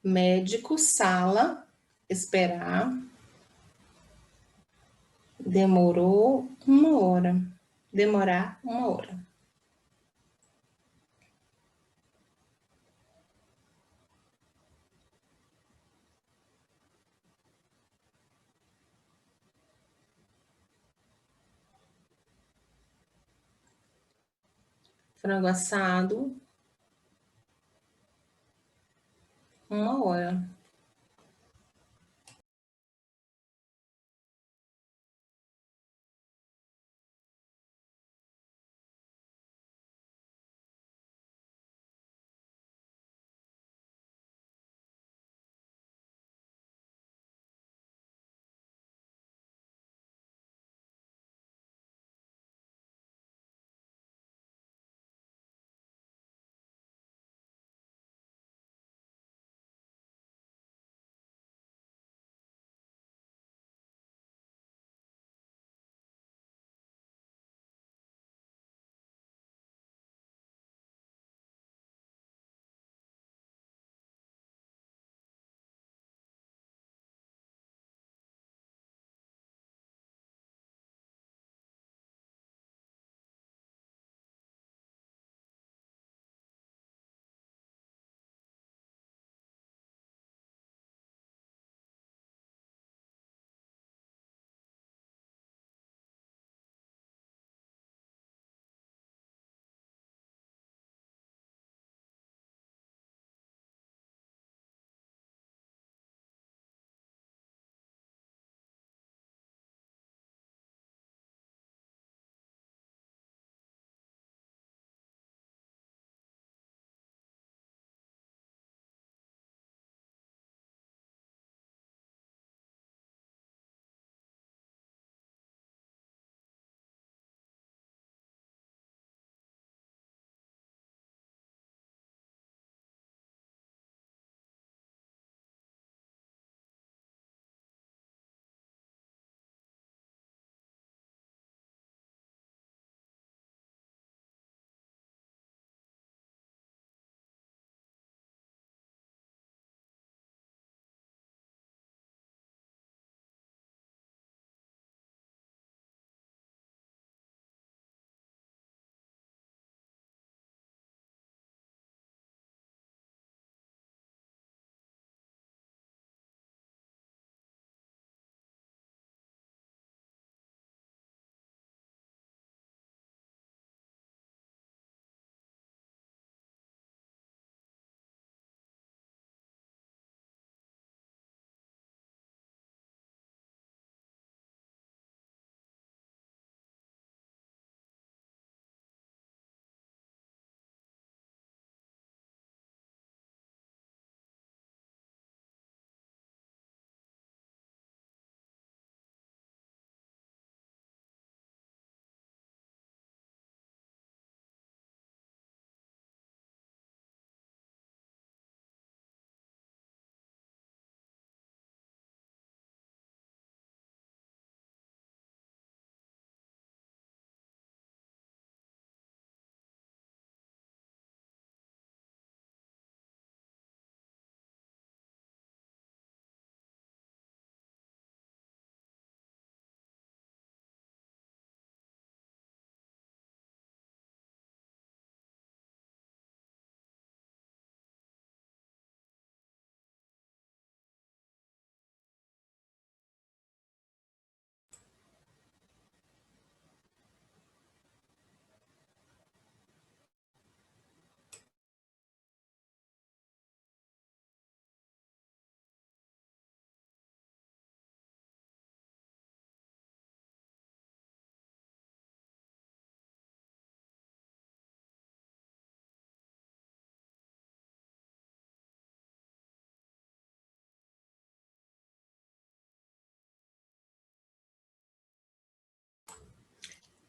Médico, sala, esperar. Demorou 1 hora. Demorar 1 hora. Frango assado, 1 hora.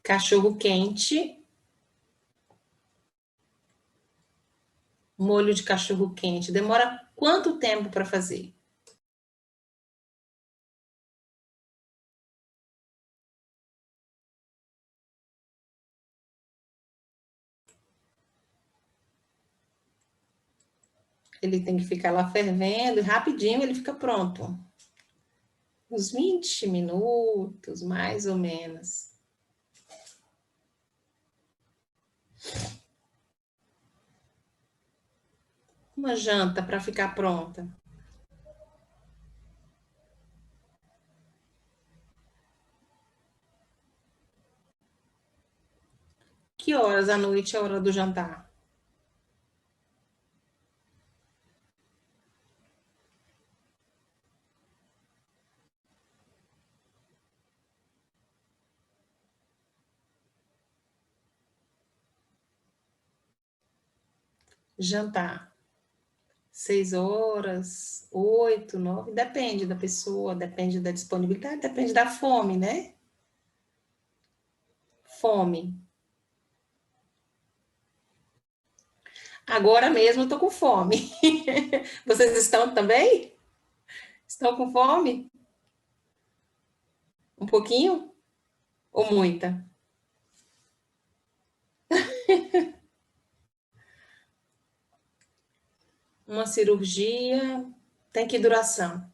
cachorro quente, molho de cachorro quente, demora quanto tempo para fazer? Ele tem que ficar lá fervendo e rapidinho ele fica pronto. Uns 20 minutos, mais ou menos. Uma janta para ficar pronta. Que horas à noite é a hora do jantar? Jantar. 6 horas, 8, 9, depende da pessoa, depende da disponibilidade, depende da fome, né? Fome. Agora mesmo eu tô com fome. Vocês estão também? Estão com fome? Um pouquinho? Ou muita? Uma cirurgia tem que duração?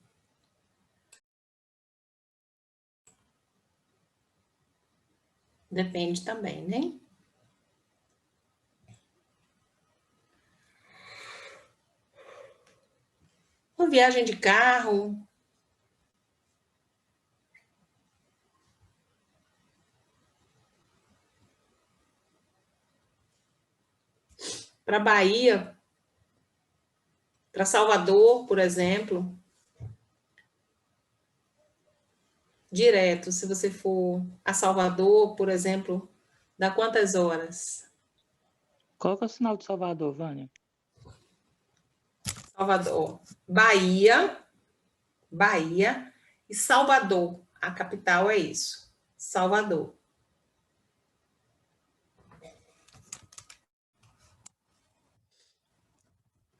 Depende também, né? Uma viagem de carro. Para Bahia, para Salvador, por exemplo. Direto, se você for a Salvador, por exemplo, dá quantas horas? Qual que é o sinal de Salvador, Vânia? Salvador, Bahia e Salvador. A capital é isso, Salvador.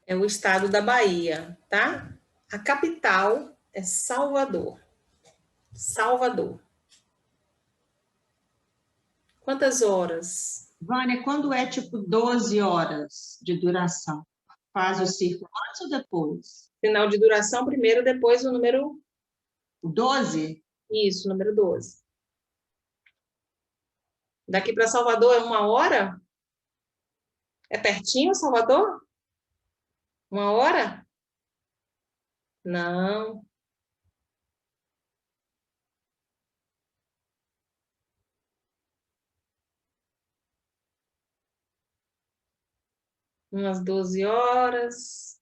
É o estado da Bahia, tá? A capital é Salvador. Salvador. Quantas horas? Vânia, quando é tipo 12 horas de duração? Faz o círculo antes ou depois? Final de duração primeiro, depois o número... 12? Isso, número 12. Daqui para Salvador é 1 hora? É pertinho, Salvador? 1 hora? Não. Umas 12 horas.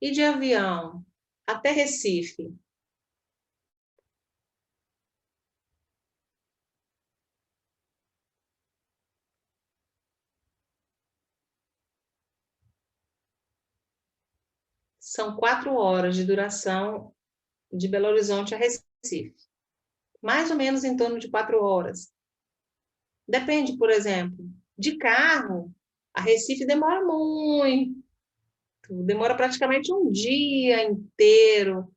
E de avião? Até Recife? São 4 horas de duração de Belo Horizonte a Recife. Mais ou menos em torno de 4 horas. Depende, por exemplo, de carro, a Recife demora muito. Demora praticamente um dia inteiro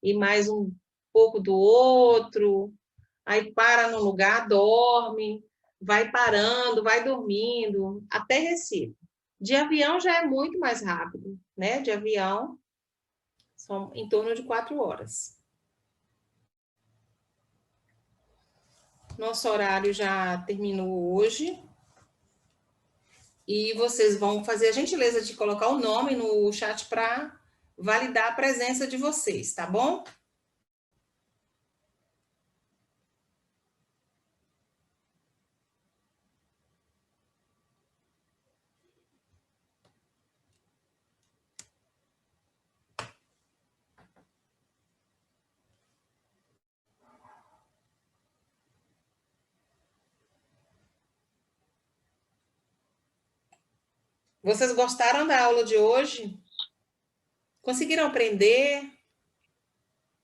e mais um pouco do outro. Aí para no lugar, dorme, vai parando, vai dormindo, até Recife. De avião já é muito mais rápido, né? De avião são em torno de 4 horas. Nosso horário já terminou hoje. E vocês vão fazer a gentileza de colocar o nome no chat para validar a presença de vocês, tá bom? Vocês gostaram da aula de hoje? Conseguiram aprender?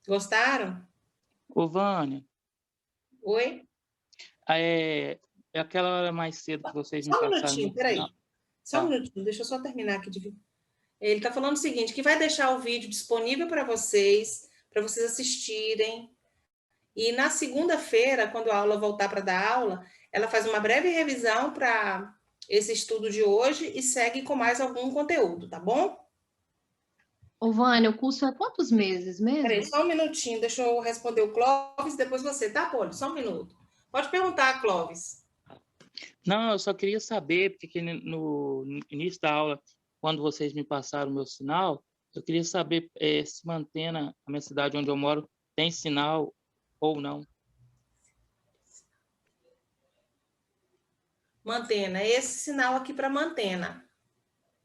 Gostaram? Ô, Vânia, Oi? é aquela hora mais cedo que vocês me Só um passaram minutinho, no peraí. final. Só um Tá. minutinho, deixa eu só terminar aqui de ver. Ele está falando o seguinte, que vai deixar o vídeo disponível para vocês assistirem. E na segunda-feira, quando a aula voltar para dar aula, ela faz uma breve revisão para esse estudo de hoje e segue com mais algum conteúdo, tá bom? Ô, Vânia, o curso é quantos meses mesmo? Peraí, só um minutinho, deixa eu responder o Clóvis, depois você, tá, Poli? Só um minuto. Pode perguntar, Clóvis. Não, eu só queria saber, porque no início da aula, quando vocês me passaram o meu sinal, eu queria saber se Mantena, a minha cidade onde eu moro, tem sinal ou não. Mantena, esse sinal aqui para Mantena.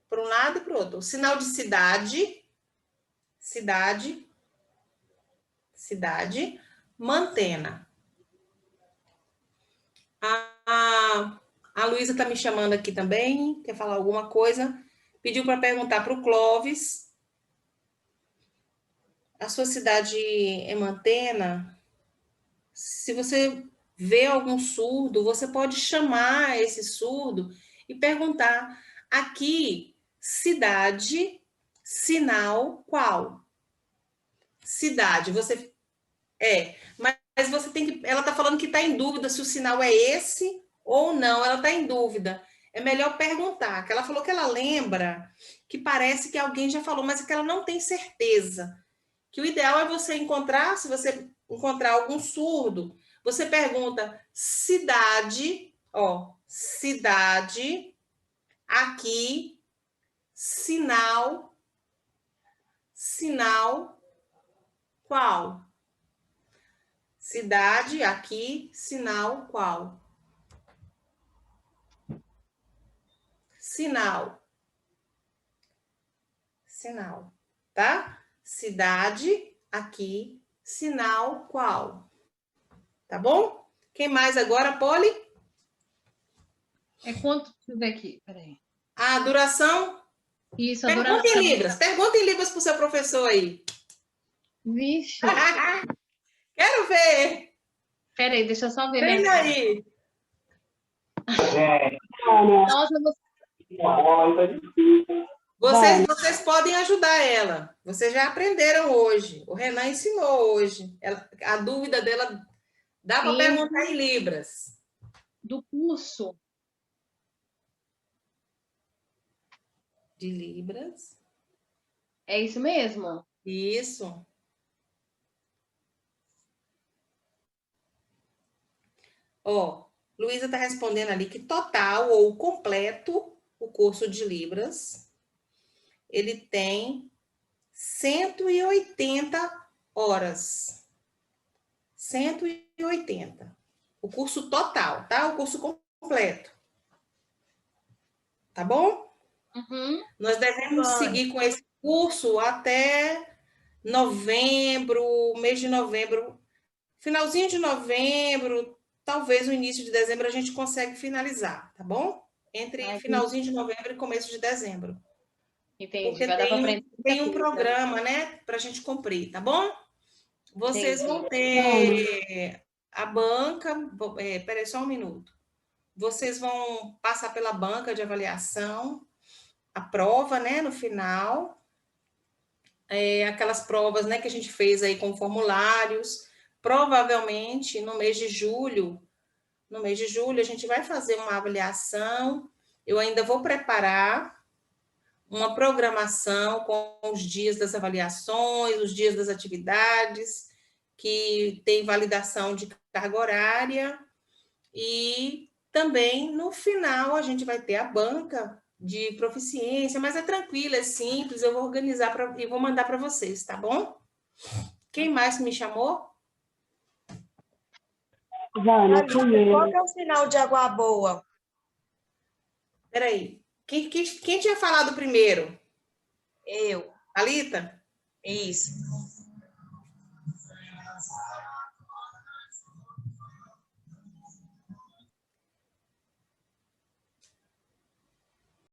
Para um lado e para o outro. O sinal de cidade, Mantena. A Luísa está me chamando aqui também, quer falar alguma coisa. Pediu para perguntar para o Clóvis. A sua cidade é Mantena? Se você vê algum surdo, você pode chamar esse surdo e perguntar: aqui, cidade, sinal qual? Cidade, você mas você tem que. Ela está falando que está em dúvida se o sinal é esse ou não. Ela está em dúvida. É melhor perguntar. Que ela falou que ela lembra que parece que alguém já falou, mas que ela não tem certeza. Que o ideal é você encontrar, se você encontrar algum surdo, você pergunta cidade, cidade, aqui, sinal qual? Cidade, aqui, sinal qual? Sinal, tá? Cidade, aqui, sinal qual? Tá bom? Quem mais agora, Poli? É quanto? Deixa eu ver aqui, peraí. A duração? Isso, a Pergunta duração. em libras. Pergunta em libras para o seu professor aí. Vixe. Quero ver. Peraí, deixa eu só ver. Vem aí. Nossa, Vocês podem ajudar ela. Vocês já aprenderam hoje. O Renan ensinou hoje. A dúvida dela dá para perguntar em libras. do curso. De libras. É isso mesmo? Isso. Luísa está respondendo ali que total ou completo o curso de libras, ele tem 180 horas. 180. O curso total, tá? O curso completo. Tá bom? Uhum. Nós devemos seguir com esse curso até novembro, mês de novembro. Finalzinho de novembro, talvez no início de dezembro a gente consegue finalizar, tá bom? Entre finalzinho de novembro e começo de dezembro. Entendi. Porque Vai dar para aprender. tem um programa, né, para a gente cumprir, tá bom? Vocês vão ter a banca. Peraí, só um minuto. Vocês vão passar pela banca de avaliação, a prova, né, no final. Aquelas provas, né, que a gente fez aí com formulários. Provavelmente no mês de julho, a gente vai fazer uma avaliação. Eu ainda vou preparar uma programação com os dias das avaliações, os dias das atividades, que tem validação de carga horária, e também no final a gente vai ter a banca de proficiência, mas é tranquilo, é simples, eu vou organizar e vou mandar para vocês, tá bom? Quem mais me chamou? Vânia, qual que é o sinal de água boa? Peraí. Quem tinha falado primeiro? Eu. Alita? Isso.